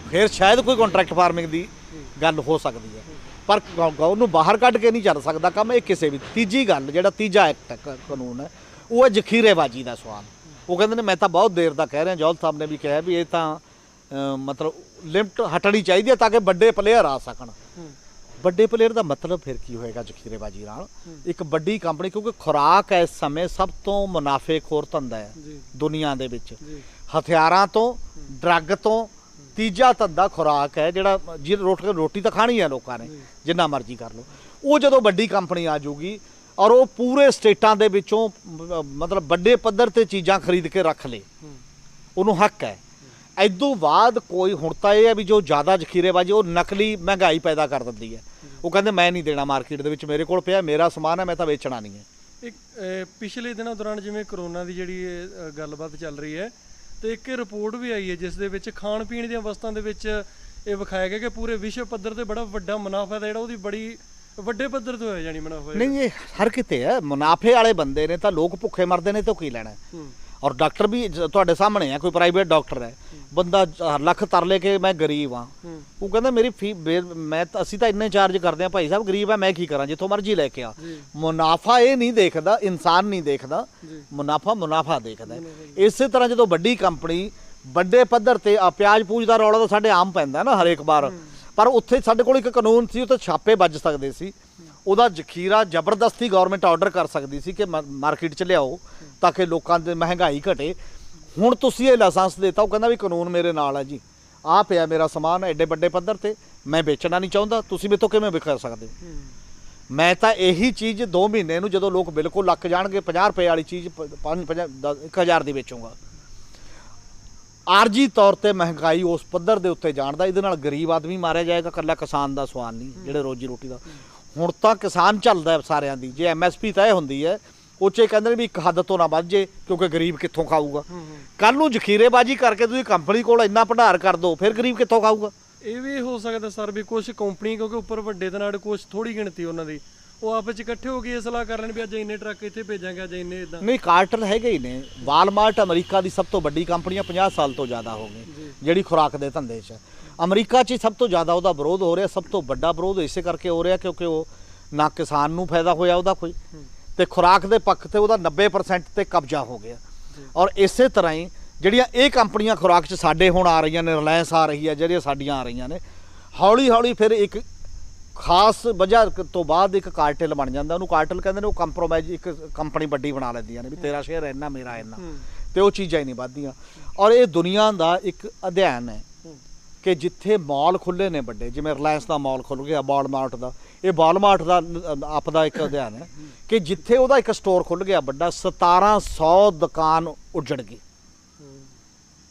ਫਿਰ ਸ਼ਾਇਦ ਕੋਈ ਕੰਟਰੈਕਟ ਫਾਰਮਿੰਗ ਦੀ ਗੱਲ ਹੋ ਸਕਦੀ ਹੈ, ਪਰ ਉਹਨੂੰ ਬਾਹਰ ਕੱਢ ਕੇ ਨਹੀਂ ਚੱਲ ਸਕਦਾ ਕੰਮ। ਇਹ ਕਿਸੇ ਵੀ ਤੀਜੀ ਗੱਲ, ਜਿਹੜਾ ਤੀਜਾ ਐਕਟ ਕਾਨੂੰਨ ਹੈ, ਉਹ ਹੈ ਜ਼ਖੀਰੇਬਾਜ਼ੀ ਦਾ ਸਵਾਲ। ਉਹ ਕਹਿੰਦੇ ਨੇ, ਮੈਂ ਤਾਂ ਬਹੁਤ ਦੇਰ ਦਾ ਕਹਿ ਰਿਹਾ, ਜੌਹਲ ਸਾਹਿਬ ਨੇ ਵੀ ਕਿਹਾ ਵੀ ਇਹ ਤਾਂ ਮਤਲਬ ਲਿਮਟ ਹਟਣੀ ਚਾਹੀਦੀ ਹੈ ਤਾਂ ਕਿ ਵੱਡੇ ਪਲੇਅਰ ਆ ਸਕਣ। ਵੱਡੇ ਪਲੇਅਰ ਦਾ ਮਤਲਬ ਫਿਰ ਕੀ ਹੋਏਗਾ ਜ਼ਖੀਰੇਬਾਜ਼ੀ ਨਾਲ? ਇੱਕ ਵੱਡੀ ਕੰਪਨੀ, ਕਿਉਂਕਿ ਖੁਰਾਕ ਇਸ ਸਮੇਂ ਸਭ ਤੋਂ ਮੁਨਾਫੇਖੋਰ ਧੰਦਾ ਹੈ ਦੁਨੀਆ ਦੇ ਵਿੱਚ, ਹਥਿਆਰਾਂ ਤੋਂ, ਡਰੱਗ ਤੋਂ ਤੀਜਾ ਧੰਦਾ ਖੁਰਾਕ ਹੈ, ਜਿਹੜਾ ਰੋਟੀ ਤਾਂ ਖਾਣੀ ਹੈ ਲੋਕਾਂ ਨੇ ਜਿੰਨਾ ਮਰਜ਼ੀ ਕਰ ਲਓ। ਉਹ ਜਦੋਂ ਵੱਡੀ ਕੰਪਨੀ ਆ ਜਾਊਗੀ ਔਰ ਉਹ ਪੂਰੇ ਸਟੇਟਾਂ ਦੇ ਵਿੱਚੋਂ ਮਤਲਬ ਵੱਡੇ ਪੱਧਰ ਤੇ ਚੀਜ਼ਾਂ ਖਰੀਦ ਕੇ ਰੱਖ ਲੇ, ਉਹਨੂੰ ਹੱਕ ਹੈ। ਇਦੋਂ ਬਾਅਦ ਕੋਈ, ਹੁਣ ਤਾਂ ਇਹ ਹੈ ਵੀ ਜੋ ਜ਼ਿਆਦਾ ਜ਼ਖੀਰੇਬਾਜ਼ੀ ਉਹ ਨਕਲੀ ਮਹਿੰਗਾਈ ਪੈਦਾ ਕਰ ਦਿੰਦੀ ਹੈ। ਉਹ ਕਹਿੰਦੇ ਮੈਂ ਨਹੀਂ ਦੇਣਾ ਮਾਰਕੀਟ ਦੇ ਵਿੱਚ, ਮੇਰੇ ਕੋਲ ਪਿਆ, ਮੇਰਾ ਸਮਾਨ ਹੈ, ਮੈਂ ਤਾਂ ਵੇਚਣਾ ਨਹੀਂ ਹੈ। ਇੱਕ ਪਿਛਲੇ ਦਿਨਾਂ ਦੌਰਾਨ ਜਿਵੇਂ ਕਰੋਨਾ ਦੀ ਜਿਹੜੀ ਗੱਲਬਾਤ ਚੱਲ ਰਹੀ ਹੈ, ਤੇ ਇੱਕ ਰਿਪੋਰਟ ਵੀ ਆਈ ਹੈ ਜਿਸ ਦੇ ਵਿੱਚ ਖਾਣ ਪੀਣ ਦੀਆਂ ਵਸਤਾਂ ਦੇ ਵਿੱਚ ਇਹ ਵਿਖਾਇਆ ਗਿਆ ਕਿ ਪੂਰੇ ਵਿਸ਼ਵ ਪੱਧਰ ਤੇ ਬੜਾ ਵੱਡਾ ਮੁਨਾਫਾ ਦਾ ਜਿਹੜਾ ਉਹਦੀ ਬੜੀ ਵੱਡੇ ਪੱਧਰ ਤੇ ਹੋਇਆ ਜਾਣੀ ਮੁਨਾਫਾ। ਨਹੀਂ, ਇਹ ਹਰ ਕਿਤੇ ਹੈ, ਮੁਨਾਫੇ ਵਾਲੇ ਬੰਦੇ ਨੇ ਤਾਂ ਲੋਕ ਭੁੱਖੇ ਮਰਦੇ ਨੇ ਤਾਂ ਕੀ ਲੈਣਾ। ਔਰ ਡਾਕਟਰ ਵੀ ਤੁਹਾਡੇ ਸਾਹਮਣੇ ਹੈ, ਕੋਈ ਪ੍ਰਾਈਵੇਟ ਡਾਕਟਰ ਹੈ, ਬੰਦਾ ਲੱਖ ਤਰਲੇ ਕੇ ਮੈਂ ਗਰੀਬ ਹਾਂ, ਉਹ ਕਹਿੰਦਾ ਮੇਰੀ ਫੀ ਮੈਂ ਅਸੀਂ ਤਾਂ ਇੰਨੇ ਚਾਰਜ ਕਰਦੇ ਹਾਂ ਭਾਈ ਸਾਹਿਬ, ਗਰੀਬ ਹੈ ਮੈਂ ਕੀ ਕਰਾਂ, ਜਿੱਥੋਂ ਮਰਜ਼ੀ ਲੈ ਕੇ ਆ। ਮੁਨਾਫਾ ਇਹ ਨਹੀਂ ਦੇਖਦਾ, ਇਨਸਾਨ ਨਹੀਂ ਦੇਖਦਾ, ਮੁਨਾਫਾ ਦੇਖਦਾ। ਇਸੇ ਤਰ੍ਹਾਂ ਜਦੋਂ ਵੱਡੀ ਕੰਪਨੀ ਵੱਡੇ ਪੱਧਰ ਤੇ ਪਿਆਜ਼ ਪੂਜ ਦਾ ਰੌਲਾ ਤਾਂ ਸਾਡੇ ਆਮ ਪੈਂਦਾ ਨਾ ਹਰੇਕ ਵਾਰ, ਪਰ ਉੱਥੇ ਸਾਡੇ ਕੋਲ ਇੱਕ ਕਾਨੂੰਨ ਸੀ, ਉੱਥੇ ਛਾਪੇ ਵੱਜ ਸਕਦੇ ਸੀ, ਉਹਦਾ ਜ਼ਖੀਰਾ ਜ਼ਬਰਦਸਤੀ ਗਵਰਨਮੈਂਟ ਆਰਡਰ ਕਰ ਸਕਦੀ ਸੀ ਕਿ ਮਾਰਕੀਟ 'ਚ ਲਿਆਓ ਤਾਂ ਕਿ ਲੋਕਾਂ ਦੀ ਮਹਿੰਗਾਈ ਘਟੇ। ਹੁਣ ਤੁਸੀਂ ਇਹ ਲਾਇਸੈਂਸ ਦੇਤਾ, ਉਹ ਕਹਿੰਦਾ ਵੀ ਕਾਨੂੰਨ ਮੇਰੇ ਨਾਲ ਹੈ ਜੀ, ਆਹ ਪਿਆ ਮੇਰਾ ਸਮਾਨ ਐਡੇ ਵੱਡੇ ਪੱਧਰ ਤੇ, ਮੈਂ ਵੇਚਣਾ ਨਹੀਂ ਚਾਹੁੰਦਾ, ਤੁਸੀਂ ਮੇਰੇ ਤੋਂ ਕਿਵੇਂ ਵਿਕ ਸਕਦੇ? ਮੈਂ ਤਾਂ ਇਹੀ ਚੀਜ਼ 2 ਮਹੀਨੇ ਨੂੰ ਜਦੋਂ ਲੋਕ ਬਿਲਕੁਲ ਲੱਕ ਜਾਣਗੇ 50 ਰੁਪਏ ਵਾਲੀ ਚੀਜ਼ 1000 ਦੀ ਵੇਚੂੰਗਾ। ਆਰਜੀ ਤੌਰ ਤੇ ਮਹਿੰਗਾਈ ਉਸ ਪੱਧਰ ਦੇ ਉੱਤੇ ਜਾਣਦਾ, ਇਹਦੇ ਨਾਲ ਗਰੀਬ ਆਦਮੀ ਮਾਰਿਆ ਜਾਏਗਾ, ਇਕੱਲਾ ਕਿਸਾਨ ਦਾ ਸਵਾਲ ਨਹੀਂ ਜਿਹੜੇ ਰੋਜੀ ਰੋਟੀ ਦਾ। ਹੁਣ ਤਾਂ ਕਿਸਾਨ ਚੱਲਦਾ ਸਾਰਿਆਂ ਦੀ, ਜੇ MSP ਤੈਅ ਹੁੰਦੀ ਹੈ ਉਹ 'ਚ ਕਹਿੰਦੇ ਨੇ ਵੀ ਇੱਕ ਹੱਦ ਤੋਂ ਨਾ ਵੱਧ ਜੇ, ਕਿਉਂਕਿ ਗਰੀਬ ਕਿੱਥੋਂ ਖਾਊਗਾ। ਕੱਲ ਨੂੰ ਜ਼ਖੀਰੇਬਾਜ਼ੀ ਕਰਕੇ ਤੁਸੀਂ ਕੰਪਨੀ ਕੋਲ ਇੰਨਾ ਭੰਡਾਰ ਕਰ ਦਿਓ, ਫਿਰ ਗਰੀਬ ਕਿੱਥੋਂ ਖਾਊਗਾ? ਇਹ ਵੀ ਹੋ ਸਕਦਾ ਸਰ ਵੀ ਕੁਝ ਕੰਪਨੀ ਕਿਉਂਕਿ ਉੱਪਰ ਵੱਡੇ ਦੇ ਨਾਲ ਕੁਝ ਥੋੜੀ ਗਿਣਤੀ ਉਹਨਾਂ ਦੀ, ਉਹ ਆਪਸ 'ਚ ਇਕੱਠੇ ਹੋ ਕੇ ਸਲਾਹ ਕਰ ਲੈਣ ਵੀ ਅੱਜ ਇੰਨੇ ਟਰੱਕ ਇੱਥੇ ਭੇਜਾਂਗੇ, ਅੱਜ ਇੰਨੇ ਇਦਾਂ। ਨਹੀਂ, ਕਾਰਟਲ ਹੈਗੇ ਹੀ ਨੇ। ਵਾਲਮਾਰਟ ਅਮਰੀਕਾ ਦੀ ਸਭ ਤੋਂ ਵੱਡੀ ਕੰਪਨੀ ਆ, 50 ਸਾਲ ਤੋਂ ਜ਼ਿਆਦਾ ਹੋ ਗਏ ਜਿਹੜੀ ਖੁਰਾਕ ਦੇ ਧੰਦੇ 'ਚ। ਅਮਰੀਕਾ 'ਚ ਹੀ ਸਭ ਤੋਂ ਜ਼ਿਆਦਾ ਉਹਦਾ ਵਿਰੋਧ ਹੋ ਰਿਹਾ, ਸਭ ਤੋਂ ਵੱਡਾ ਵਿਰੋਧ ਇਸੇ ਕਰਕੇ ਹੋ ਰਿਹਾ ਕਿਉਂਕਿ ਉਹ ਨਾ ਕਿਸਾਨ ਨੂੰ ਫਾਇਦਾ ਹੋਇਆ ਉਹਦਾ ਕੋਈ, ਤੇ ਖੁਰਾਕ ਦੇ ਪੱਖ ਤੇ ਉਹਦਾ 90% ਤੇ ਕਬਜ਼ਾ ਹੋ ਗਿਆ। ਔਰ ਇਸੇ ਤਰ੍ਹਾਂ ਹੀ ਜਿਹੜੀਆਂ ਇਹ ਕੰਪਨੀਆਂ ਖੁਰਾਕ 'ਚ ਸਾਡੇ ਹੁਣ ਆ ਰਹੀਆਂ ਨੇ, ਰਿਲਾਇੰਸ ਆ ਰਹੀ ਹੈ, ਜਿਹੜੀਆਂ ਸਾਡੀਆਂ ਆ ਰਹੀਆਂ ਨੇ, ਹੌਲੀ ਹੌਲੀ ਫਿਰ ਇੱਕ ਖਾਸ ਵਜ੍ਹਾ ਤੋਂ ਬਾਅਦ ਇੱਕ ਕਾਰਟਲ ਬਣ ਜਾਂਦਾ। ਉਹਨੂੰ ਕਾਰਟਲ ਕਹਿੰਦੇ ਨੇ। ਉਹ ਕੰਪਰੋਮਾਈਜ਼ ਇੱਕ ਕੰਪਨੀ ਵੱਡੀ ਬਣਾ ਲੈਂਦੀਆਂ ਨੇ ਵੀ ਤੇਰਾ ਸ਼ੇਅਰ ਇੰਨਾ, ਮੇਰਾ ਇੰਨਾ, ਤੇ ਉਹ ਚੀਜ਼ਾਂ ਹੀ ਨਹੀਂ ਵੱਧਦੀਆਂ। ਔਰ ਇਹ ਦੁਨੀਆ ਦਾ ਇੱਕ ਅਧਿਐਨ ਹੈ ਕਿ ਜਿੱਥੇ ਮਾਲ ਖੁੱਲ੍ਹੇ ਨੇ ਵੱਡੇ, ਜਿਵੇਂ ਰਿਲਾਇੰਸ ਦਾ ਮਾਲ ਖੁੱਲ੍ਹ ਗਿਆ, ਵਾਲਮਾਰਟ ਦਾ, ਇਹ ਵਾਲਮਾਰਟ ਦਾ ਆਪਦਾ ਇੱਕ ਅਧਿਐਨ ਹੈ ਕਿ ਜਿੱਥੇ ਉਹਦਾ ਇੱਕ ਸਟੋਰ ਖੁੱਲ੍ਹ ਗਿਆ ਵੱਡਾ, 1700 ਦੁਕਾਨ ਉੱਜੜ ਗਈ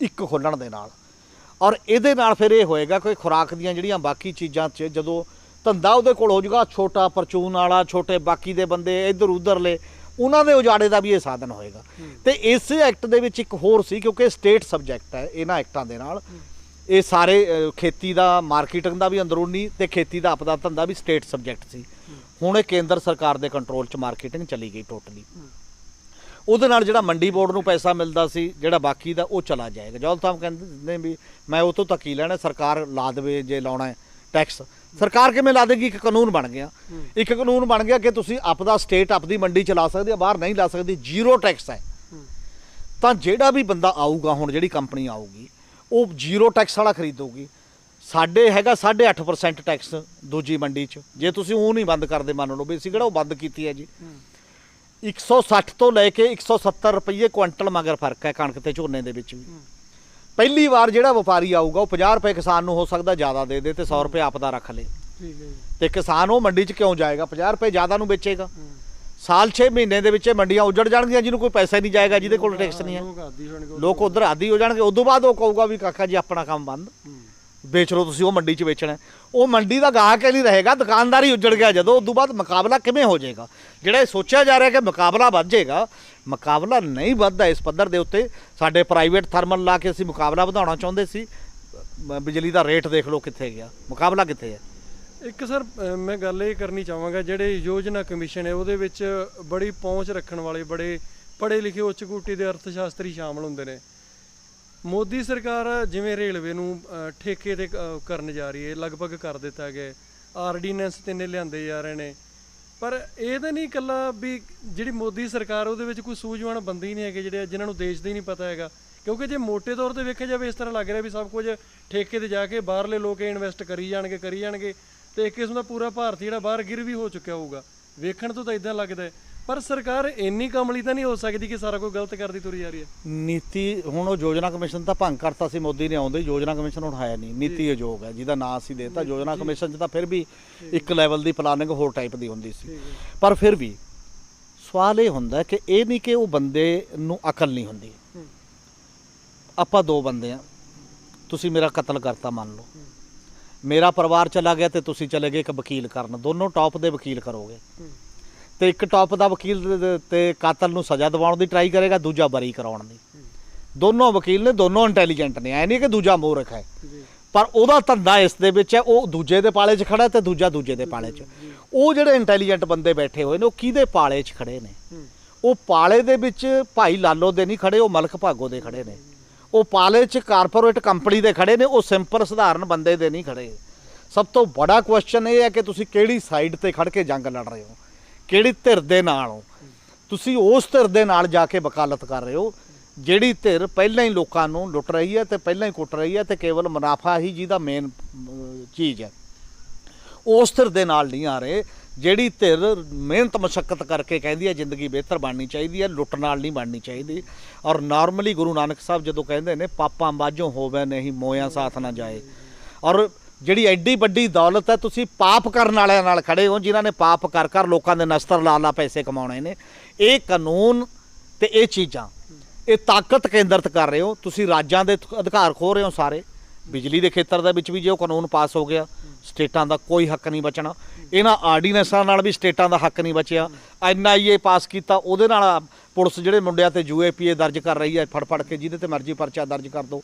ਇੱਕ ਖੁੱਲ੍ਹਣ ਦੇ ਨਾਲ। ਔਰ ਇਹਦੇ ਨਾਲ ਫਿਰ ਇਹ ਹੋਏਗਾ ਕਿ ਖੁਰਾਕ ਦੀਆਂ ਜਿਹੜੀਆਂ ਬਾਕੀ ਚੀਜ਼ਾਂ 'ਚ ਜਦੋਂ ਧੰਦਾ ਉਹਦੇ ਕੋਲ ਹੋ ਜਾਊਗਾ, ਛੋਟਾ ਪਰਚੂਨ ਵਾਲਾ, ਛੋਟੇ ਬਾਕੀ ਦੇ ਬੰਦੇ ਇੱਧਰ ਉੱਧਰਲੇ, ਉਹਨਾਂ ਦੇ ਉਜਾੜੇ ਦਾ ਵੀ ਇਹ ਸਾਧਨ ਹੋਏਗਾ। ਤੇ ਇਸੇ ਐਕਟ ਦੇ ਵਿੱਚ ਇੱਕ ਹੋਰ ਸੀ, ਕਿਉਂਕਿ ਸਟੇਟ ਸਬਜੈਕਟ ਹੈ ਇਹਨਾਂ ਐਕਟਾਂ ਦੇ ਨਾਲ, ਇਹ ਸਾਰੇ ਖੇਤੀ ਦਾ ਮਾਰਕੀਟਿੰਗ ਦਾ ਵੀ ਅੰਦਰੂਨੀ ਤੇ ਖੇਤੀ ਦਾ ਆਪਦਾ ਧੰਦਾ ਵੀ ਸਟੇਟ ਸਬਜੈਕਟ ਸੀ। ਹੁਣ ਇਹ ਕੇਂਦਰ ਸਰਕਾਰ ਦੇ ਕੰਟਰੋਲ 'ਚ ਮਾਰਕੀਟਿੰਗ ਚਲੀ ਗਈ ਟੋਟਲੀ। ਉਹਦੇ ਨਾਲ ਜਿਹੜਾ ਮੰਡੀ ਬੋਰਡ ਨੂੰ ਪੈਸਾ ਮਿਲਦਾ ਸੀ ਜਿਹੜਾ ਬਾਕੀ ਦਾ, ਉਹ ਚਲਾ ਜਾਏਗਾ। ਜੌਹਲ ਸਾਹਿਬ ਕਹਿੰਦੇ ਨੇ ਵੀ ਮੈਂ ਉਹ ਤੋਂ ਤਾਂ ਕੀ ਲੈਣਾ, ਸਰਕਾਰ ਲਾ ਦੇਵੇ ਜੇ ਲਾਉਣਾ ਹੈ ਟੈਕਸ। ਸਰਕਾਰ ਕਿਵੇਂ ਲਾ ਦੇਗੀ? ਇੱਕ ਕਾਨੂੰਨ ਬਣ ਗਿਆ, ਇੱਕ ਕਾਨੂੰਨ ਬਣ ਗਿਆ ਕਿ ਤੁਸੀਂ ਆਪਦਾ ਸਟੇਟ ਆਪਦੀ ਮੰਡੀ 'ਚ ਲਾ ਸਕਦੇ, ਬਾਹਰ ਨਹੀਂ ਲਾ ਸਕਦੀ, 0 ਟੈਕਸ ਹੈ। ਤਾਂ ਜਿਹੜਾ ਵੀ ਬੰਦਾ ਆਊਗਾ, ਹੁਣ ਜਿਹੜੀ ਕੰਪਨੀ ਆਊਗੀ ਉਹ 0 ਟੈਕਸ ਵਾਲਾ ਖਰੀਦੂਗੀ। ਸਾਡੇ ਹੈਗਾ 8.5% ਟੈਕਸ ਦੂਜੀ ਮੰਡੀ 'ਚ, ਜੇ ਤੁਸੀਂ ਉਹ ਨਹੀਂ ਬੰਦ ਕਰਦੇ, ਮੰਨ ਲਓ ਵੀ ਅਸੀਂ ਕਿਹੜਾ ਉਹ ਬੰਦ ਕੀਤੀ ਹੈ ਜੀ। 160 ਤੋਂ ਲੈ ਕੇ 170 ਰੁਪਏ ਕੁਇੰਟਲ ਮਗਰ ਫਰਕ ਹੈ ਕਣਕ ਤੇ ਝੋਨੇ ਦੇ ਵਿੱਚ ਵੀ। ਪਹਿਲੀ ਵਾਰ ਜਿਹੜਾ ਵਪਾਰੀ ਆਊਗਾ ਉਹ 50 ਰੁਪਏ ਕਿਸਾਨ ਨੂੰ ਹੋ ਸਕਦਾ ਜ਼ਿਆਦਾ ਦੇ ਦੇ ਤੇ 100 ਰੁਪਏ ਆਪ ਦਾ ਰੱਖ ਲੇ। ਠੀਕ ਹੈ ਜੀ। ਤੇ ਕਿਸਾਨ ਉਹ ਮੰਡੀ 'ਚ ਕਿਉਂ ਜਾਏਗਾ, 50 ਰੁਪਏ ਜ਼ਿਆਦਾ ਨੂੰ ਵੇਚੇਗਾ। ਸਾਲ 6 ਮਹੀਨੇ ਦੇ ਵਿੱਚ ਇਹ ਮੰਡੀਆਂ ਉੱਜੜ ਜਾਣਗੀਆਂ, ਜਿਹਨੂੰ ਕੋਈ ਪੈਸਾ ਹੀ ਨਹੀਂ ਜਾਏਗਾ, ਜਿਹਦੇ ਕੋਲ ਟੈਕਸ ਨਹੀਂ ਹੈ। ਲੋਕ ਆਦੀ ਹੋਣਗੇ, ਲੋਕ ਉਧਰ ਆਦੀ ਹੋ ਜਾਣਗੇ। ਉਦੋਂ ਬਾਅਦ ਉਹ ਕਹੂਗਾ ਵੀ ਕਾਕਾ ਜੀ ਆਪਣਾ ਕੰਮ ਬੰਦ, ਵੇਚ ਲਓ ਤੁਸੀਂ, ਉਹ ਮੰਡੀ 'ਚ ਵੇਚਣਾ। ਉਹ ਮੰਡੀ ਦਾ ਗਾਹਕ ਹੀ ਨਹੀਂ ਰਹੇਗਾ, ਦੁਕਾਨਦਾਰ ਹੀ ਉੱਜੜ ਗਿਆ ਜਦੋਂ। ਉਦੋਂ ਬਾਅਦ ਮੁਕਾਬਲਾ ਕਿਵੇਂ ਹੋ ਜਾਏਗਾ? ਜਿਹੜਾ ਇਹ ਸੋਚਿਆ ਜਾ ਰਿਹਾ ਕਿ ਮੁਕਾਬਲਾ ਵੱਧ ਜਾਏਗਾ, ਮੁਕਾਬਲਾ ਨਹੀਂ ਵੱਧਦਾ ਇਸ ਪੱਧਰ ਦੇ ਉੱਤੇ। ਸਾਡੇ ਪ੍ਰਾਈਵੇਟ ਥਰਮਲ ਲਾ ਕੇ ਅਸੀਂ ਮੁਕਾਬਲਾ ਵਧਾਉਣਾ ਚਾਹੁੰਦੇ ਸੀ, ਬਿਜਲੀ ਦਾ ਰੇਟ ਦੇਖ ਲਓ ਕਿੱਥੇ ਗਿਆ, ਮੁਕਾਬਲਾ ਕਿੱਥੇ ਹੈ। ਇੱਕ ਸਰ ਮੈਂ ਗੱਲ ਇਹ ਕਰਨੀ ਚਾਹਾਂਗਾ, ਜਿਹੜੇ ਯੋਜਨਾ ਕਮਿਸ਼ਨ ਹੈ ਉਹਦੇ ਵਿੱਚ ਬੜੀ ਪਹੁੰਚ ਰੱਖਣ ਵਾਲੇ, ਬੜੇ ਪੜ੍ਹੇ ਲਿਖੇ ਉੱਚ ਕੋਟੀ ਦੇ ਅਰਥ ਸ਼ਾਸਤਰੀ ਸ਼ਾਮਲ ਹੁੰਦੇ ਨੇ। ਮੋਦੀ ਸਰਕਾਰ ਜਿਵੇਂ ਰੇਲਵੇ ਨੂੰ ਠੇਕੇ ਤੇ ਕਰਨ ਜਾ ਰਹੀ ਹੈ, ਲਗਭਗ ਕਰ ਦਿੱਤਾ ਗਿਆ, ਆਰਡੀਨੈਂਸ ਤਿੰਨੇ ਲਿਆਂਦੇ ਜਾ ਰਹੇ ਨੇ। ਪਰ ਇਹ ਤਾਂ ਨਹੀਂ ਇਕੱਲਾ ਵੀ ਜਿਹੜੀ ਮੋਦੀ ਸਰਕਾਰ ਉਹਦੇ ਵਿੱਚ ਕੋਈ ਸੂਝਵਾਨ ਬੰਦੇ ਹੀ ਨਹੀਂ ਹੈਗੇ ਜਿਹੜੇ ਜਿਨ੍ਹਾਂ ਨੂੰ ਦੇਸ਼ ਦਾ ਹੀ ਨਹੀਂ ਪਤਾ ਹੈਗਾ। ਕਿਉਂਕਿ ਜੇ ਮੋਟੇ ਤੌਰ ਤੇ ਵੇਖਿਆ ਜਾਵੇ ਇਸ ਤਰ੍ਹਾਂ ਲੱਗ ਰਿਹਾ ਵੀ ਸਭ ਕੁਝ ਠੇਕੇ ਤੇ ਜਾ ਕੇ ਬਾਹਰਲੇ ਲੋਕ ਇਨਵੈਸਟ ਕਰੀ ਜਾਣਗੇ ਤੇ ਇੱਕ ਕਿਸਮ ਦਾ ਪੂਰਾ ਭਾਰਤ ਜਿਹੜਾ ਬਾਹਰ ਗਿਰ ਵੀ ਹੋ ਚੁੱਕਿਆ ਹੋਊਗਾ। ਵੇਖਣ ਤੋਂ ਤਾਂ ਇਦਾਂ ਲੱਗਦਾ ਹੈ, ਪਰ ਸਰਕਾਰ ਇੰਨੀ ਕਮਲੀ ਤਾਂ ਨਹੀਂ ਹੋ ਸਕਦੀ ਕਿ ਸਾਰਾ ਕੋਈ ਗਲਤ ਕਰਦੀ ਤੁਰੀ ਜਾ ਰਹੀ ਹੈ। ਨੀਤੀ ਹੁਣ ਉਹ ਯੋਜਨਾ ਕਮਿਸ਼ਨ ਤਾਂ ਭੰਗ ਕਰਤਾ ਸੀ ਮੋਦੀ ਨੇ ਆਉਂਦੇ, ਯੋਜਨਾ ਕਮਿਸ਼ਨ ਹੁਣ ਹੈ ਨਹੀਂ, ਨੀਤੀ ਆਯੋਗ ਹੈ ਜਿਹਦਾ ਨਾਂ ਅਸੀਂ ਦੇਤਾ। ਯੋਜਨਾ ਕਮਿਸ਼ਨ 'ਚ ਤਾਂ ਫਿਰ ਵੀ ਇੱਕ ਲੈਵਲ ਦੀ ਪਲਾਨਿੰਗ ਹੋਰ ਟਾਈਪ ਦੀ ਹੁੰਦੀ ਸੀ। ਪਰ ਫਿਰ ਵੀ ਸਵਾਲ ਇਹ ਹੁੰਦਾ ਕਿ ਇਹ ਨਹੀਂ ਕਿ ਉਹ ਬੰਦੇ ਨੂੰ ਅਕਲ ਨਹੀਂ ਹੁੰਦੀ। ਆਪਾਂ ਦੋ ਬੰਦੇ ਆ, ਤੁਸੀਂ ਮੇਰਾ ਕਤਲ ਕਰਤਾ ਮੰਨ ਲਓ, ਮੇਰਾ ਪਰਿਵਾਰ ਚਲਾ ਗਿਆ ਤੇ ਤੁਸੀਂ ਚਲੇ ਗਏ ਇੱਕ ਵਕੀਲ ਕਰਨ, ਦੋਨੋਂ ਟੌਪ ਦੇ ਵਕੀਲ ਕਰੋਗੇ ਤੇ ਇੱਕ ਟੌਪ ਦਾ ਵਕੀਲ ਤੇ ਕਾਤਲ ਨੂੰ ਸਜ਼ਾ ਦਿਵਾਉਣ ਦੀ ਟਰਾਈ ਕਰੇਗਾ, ਦੂਜਾ ਬਰੀ ਕਰਾਉਣ ਦੀ। ਦੋਨੋਂ ਵਕੀਲ ਨੇ, ਦੋਨੋਂ ਇੰਟੈਲੀਜੈਂਟ ਨੇ, ਐ ਨਹੀਂ ਕਿ ਦੂਜਾ ਮੂਰਖ ਹੈ, ਪਰ ਉਹਦਾ ਧੰਦਾ ਇਸ ਦੇ ਵਿੱਚ ਹੈ, ਉਹ ਦੂਜੇ ਦੇ ਪਾਲੇ 'ਚ ਖੜਾ ਤੇ ਦੂਜਾ ਦੂਜੇ ਦੇ ਪਾਲੇ 'ਚ। ਉਹ ਜਿਹੜੇ ਇੰਟੈਲੀਜੈਂਟ ਬੰਦੇ ਬੈਠੇ ਹੋਏ ਨੇ ਉਹ ਕਿਹਦੇ ਪਾਲੇ 'ਚ ਖੜੇ ਨੇ? ਉਹ ਪਾਲੇ ਦੇ ਵਿੱਚ ਭਾਈ ਲਾਲੋ ਦੇ ਨਹੀਂ ਖੜੇ, ਉਹ ਮਲਕ ਭਾਗੋ ਦੇ ਖੜੇ ਨੇ। ਉਹ ਪਾਲੇ 'ਚ ਕਾਰਪੋਰੇਟ ਕੰਪਨੀ ਦੇ ਖੜੇ ਨੇ, ਉਹ ਸਿੰਪਲ ਸਧਾਰਨ ਬੰਦੇ ਦੇ ਨਹੀਂ ਖੜੇ। ਸਭ ਤੋਂ ਬੜਾ ਕੁਐਸਚਨ ਇਹ ਹੈ ਕਿ ਤੁਸੀਂ ਕਿਹੜੀ ਸਾਈਡ ਤੇ ਖੜ ਕੇ ਜੰਗ ਲੜ ਰਹੇ ਹੋ, ਕਿਹੜੀ ਧਿਰ ਦੇ ਨਾਲ ਹੋ। ਤੁਸੀਂ ਉਸ ਧਿਰ ਦੇ ਨਾਲ ਜਾ ਕੇ ਵਕਾਲਤ ਕਰ ਰਹੇ ਹੋ ਜਿਹੜੀ ਧਿਰ ਪਹਿਲਾਂ ਹੀ ਲੋਕਾਂ ਨੂੰ ਲੁੱਟ ਰਹੀ ਹੈ ਤੇ ਪਹਿਲਾਂ ਹੀ ਕੁੱਟ ਰਹੀ ਹੈ ਤੇ ਕੇਵਲ ਮੁਨਾਫਾ ਹੀ ਜਿਹਦਾ ਮੇਨ ਚੀਜ਼ ਹੈ। ਉਸ ਧਿਰ ਦੇ ਨਾਲ ਨਹੀਂ ਆ ਰਹੇ ਜਿਹੜੀ ਧਿਰ ਮਿਹਨਤ ਮਸ਼ੱਕਤ ਕਰਕੇ ਕਹਿੰਦੀ ਹੈ ਜ਼ਿੰਦਗੀ ਬਿਹਤਰ ਬਣਨੀ ਚਾਹੀਦੀ ਹੈ, ਲੁੱਟ ਨਾਲ ਨਹੀਂ ਬਣਨੀ ਚਾਹੀਦੀ। ਔਰ ਨਾਰਮਲੀ ਗੁਰੂ ਨਾਨਕ ਸਾਹਿਬ ਜਦੋਂ ਕਹਿੰਦੇ ਨੇ ਪਾਪਾਂ ਬਾਝੋਂ ਹੋਵੇ ਨਹੀਂ ਮੋਇਆਂ ਸਾਥ ਨਾ ਜਾਏ। ਔਰ ਜਿਹੜੀ ਐਡੀ ਵੱਡੀ ਦੌਲਤ ਹੈ, ਤੁਸੀਂ ਪਾਪ ਕਰਨ ਵਾਲਿਆਂ ਨਾਲ ਖੜੇ ਹੋ ਜਿਨ੍ਹਾਂ ਨੇ ਪਾਪ ਕਰ ਕਰ ਲੋਕਾਂ ਦੇ ਨਸਤਰ ਲਾ ਪੈਸੇ ਕਮਾਉਣੇ ਨੇ। ਇਹ ਕਾਨੂੰਨ ਤੇ ਇਹ ਚੀਜ਼ਾਂ, ਇਹ ਤਾਕਤ ਕੇਂਦਰਿਤ ਕਰ ਰਹੇ ਹੋ ਤੁਸੀਂ, ਰਾਜਾਂ ਦੇ ਅਧਿਕਾਰ ਖੋਹ ਰਹੇ ਹੋ ਸਾਰੇ। ਬਿਜਲੀ ਦੇ ਖੇਤਰ ਦੇ ਵਿੱਚ ਵੀ ਜੇ ਉਹ ਕਾਨੂੰਨ ਪਾਸ ਹੋ ਗਿਆ, ਸਟੇਟਾਂ ਦਾ ਕੋਈ ਹੱਕ ਨਹੀਂ ਬਚਣਾ। ਇਹਨਾਂ ਆਰਡੀਨੈਂਸਾਂ ਨਾਲ ਵੀ ਸਟੇਟਾਂ ਦਾ ਹੱਕ ਨਹੀਂ ਬਚਿਆ। NIA ਪਾਸ ਕੀਤਾ, ਉਹਦੇ ਨਾਲ ਪੁਲਿਸ ਜਿਹੜੇ ਮੁੰਡਿਆਂ ਤੇ UAPA ਦਰਜ ਕਰ ਰਹੀ ਹੈ, ਫੜ ਕੇ ਜਿਹਦੇ ਤੇ ਮਰਜ਼ੀ ਪਰਚਾ ਦਰਜ ਕਰ ਦਿਓ।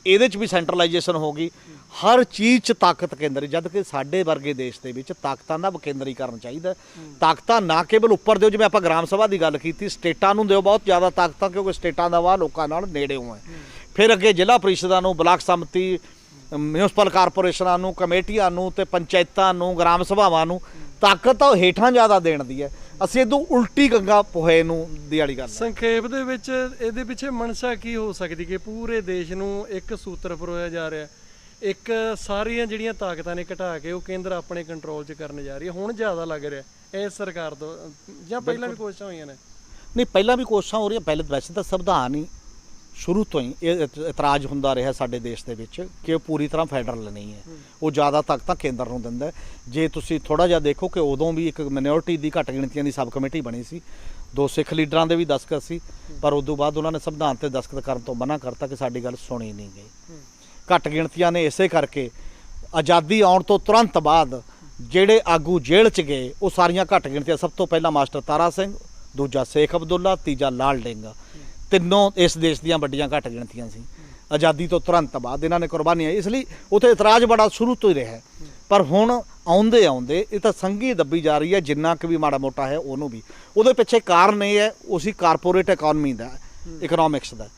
ਇਹਦੇ 'ਚ ਵੀ ਸੈਂਟਰਲਾਈਜੇਸ਼ਨ ਹੋ ਗਈ, ਹਰ ਚੀਜ਼ 'ਚ ਤਾਕਤ ਕੇਂਦਰ। ਜਦ ਕਿ ਸਾਡੇ ਵਰਗੇ ਦੇਸ਼ ਦੇ ਵਿੱਚ ਤਾਕਤਾਂ ਦਾ ਵਿਕੇਂਦਰੀਕਰਨ ਚਾਹੀਦਾ। ਤਾਕਤਾਂ ਨਾ ਕੇਵਲ ਉੱਪਰ ਦਿਓ, ਜਿਵੇਂ ਆਪਾਂ ਗ੍ਰਾਮ ਸਭਾ ਦੀ ਗੱਲ ਕੀਤੀ, ਸਟੇਟਾਂ ਨੂੰ ਦਿਓ ਬਹੁਤ ਜ਼ਿਆਦਾ ਤਾਕਤਾਂ, ਕਿਉਂਕਿ ਸਟੇਟਾਂ ਦਾ ਵਾਹ ਲੋਕਾਂ ਨਾਲ ਨੇੜਿਓਂ ਹੈ। ਫਿਰ ਅੱਗੇ ਜ਼ਿਲ੍ਹਾ ਪ੍ਰੀਸ਼ਦਾਂ ਨੂੰ, ਬਲਾਕ ਸੰਮਤੀ, ਮਿਊਨਿਸਪਲ ਕਾਰਪੋਰੇਸ਼ਨਾਂ ਨੂੰ, ਕਮੇਟੀਆਂ ਨੂੰ ਤੇ ਪੰਚਾਇਤਾਂ ਨੂੰ, ਗ੍ਰਾਮ ਸਭਾਵਾਂ ਨੂੰ ਤਾਕਤ ਤਾਂ ਹੇਠਾਂ ਜ਼ਿਆਦਾ ਦੇਣ ਦੀ ਹੈ। ਅਸੀਂ ਇਦੋਂ ਉਲਟੀ ਗੰਗਾ ਪੋਹੇ ਨੂੰ ਦੀ ਵਾਲੀ ਗੱਲ। ਸੰਖੇਪ ਦੇ ਵਿੱਚ ਇਹਦੇ ਪਿੱਛੇ ਮਨਸ਼ਾ ਕੀ ਹੋ ਸਕਦੀ ਕਿ ਪੂਰੇ ਦੇਸ਼ ਨੂੰ ਇੱਕ ਸੂਤਰ ਪਰੋਇਆ ਜਾ ਰਿਹਾ, ਇੱਕ ਸਾਰੀਆਂ ਜਿਹੜੀਆਂ ਤਾਕਤਾਂ ਨੇ ਘਟਾ ਕੇ ਉਹ ਕੇਂਦਰ ਆਪਣੇ ਕੰਟਰੋਲ 'ਚ ਕਰਨ ਜਾ ਰਹੀ ਹੈ। ਹੁਣ ਜ਼ਿਆਦਾ ਲੱਗ ਰਿਹਾ ਇਸ ਸਰਕਾਰ ਤੋਂ, ਜਾਂ ਪਹਿਲਾਂ ਵੀ ਕੋਸ਼ਿਸ਼ਾਂ ਹੋਈਆਂ ਨੇ? ਨਹੀਂ, ਪਹਿਲਾਂ ਵੀ ਕੋਸ਼ਿਸ਼ਾਂ ਹੋ ਰਹੀਆਂ। ਪਹਿਲੇ ਵੈਸੇ ਤਾਂ ਸੰਵਿਧਾਨ ਹੀ ਸ਼ੁਰੂ ਤੋਂ ਹੀ ਇਹ ਇਤਰਾਜ਼ ਹੁੰਦਾ ਰਿਹਾ ਸਾਡੇ ਦੇਸ਼ ਦੇ ਵਿੱਚ ਕਿ ਉਹ ਪੂਰੀ ਤਰ੍ਹਾਂ ਫੈਡਰਲ ਨਹੀਂ ਹੈ, ਉਹ ਜ਼ਿਆਦਾ ਤਾਕਤਾਂ ਕੇਂਦਰ ਨੂੰ ਦਿੰਦਾ। ਜੇ ਤੁਸੀਂ ਥੋੜ੍ਹਾ ਜਿਹਾ ਦੇਖੋ ਕਿ ਉਦੋਂ ਵੀ ਇੱਕ ਮਿਨੋਰਟੀ ਦੀ ਘੱਟ ਗਿਣਤੀਆਂ ਦੀ ਸਬ ਕਮੇਟੀ ਬਣੀ ਸੀ, 2 ਸਿੱਖ ਲੀਡਰਾਂ ਦੇ ਵੀ ਦਸਤਖਤ ਸੀ, ਪਰ ਉਦੋਂ ਬਾਅਦ ਉਹਨਾਂ ਨੇ ਸੰਵਿਧਾਨ ਤੇ ਦਸਤਖਤ ਕਰਨ ਤੋਂ ਮਨਾ ਕਰਤਾ ਕਿ ਸਾਡੀ ਗੱਲ ਸੁਣੀ ਨਹੀਂ ਗਈ। ਘੱਟ ਗਿਣਤੀਆਂ ਨੇ ਇਸੇ ਕਰਕੇ ਆਜ਼ਾਦੀ ਆਉਣ ਤੋਂ ਤੁਰੰਤ ਬਾਅਦ ਜਿਹੜੇ ਆਗੂ ਜੇਲ੍ਹ 'ਚ ਗਏ ਉਹ ਸਾਰੀਆਂ ਘੱਟ ਗਿਣਤੀਆਂ। ਸਭ ਤੋਂ ਪਹਿਲਾਂ ਮਾਸਟਰ ਤਾਰਾ ਸਿੰਘ, ਦੂਜਾ ਸ਼ੇਖ ਅਬਦੁੱਲਾ, ਤੀਜਾ ਲਾਲ ਡਿੰਗ, ਤਿੰਨੋਂ ਇਸ ਦੇਸ਼ ਦੀਆਂ ਵੱਡੀਆਂ ਘੱਟ ਗਿਣਤੀਆਂ ਸੀ। ਆਜ਼ਾਦੀ ਤੋਂ ਤੁਰੰਤ ਬਾਅਦ ਇਹਨਾਂ ਨੇ ਕੁਰਬਾਨੀਆਂ, ਇਸ ਲਈ ਉੱਥੇ ਇਤਰਾਜ਼ ਬੜਾ ਸ਼ੁਰੂ ਤੋਂ ਹੀ ਰਿਹਾ। ਪਰ ਹੁਣ ਆਉਂਦੇ ਆਉਂਦੇ ਇਹ ਤਾਂ ਸੰਘੀ ਦੱਬੀ ਜਾ ਰਹੀ ਹੈ, ਜਿੰਨਾ ਕੁ ਵੀ ਮਾੜਾ ਮੋਟਾ ਹੈ ਉਹਨੂੰ ਵੀ। ਉਹਦੇ ਪਿੱਛੇ ਕਾਰਨ ਇਹ ਹੈ ਉਸੇ ਕਾਰਪੋਰੇਟ ਇਕਨੋਮੀ ਦਾ, ਇਕਨੋਮਿਕਸ ਦਾ,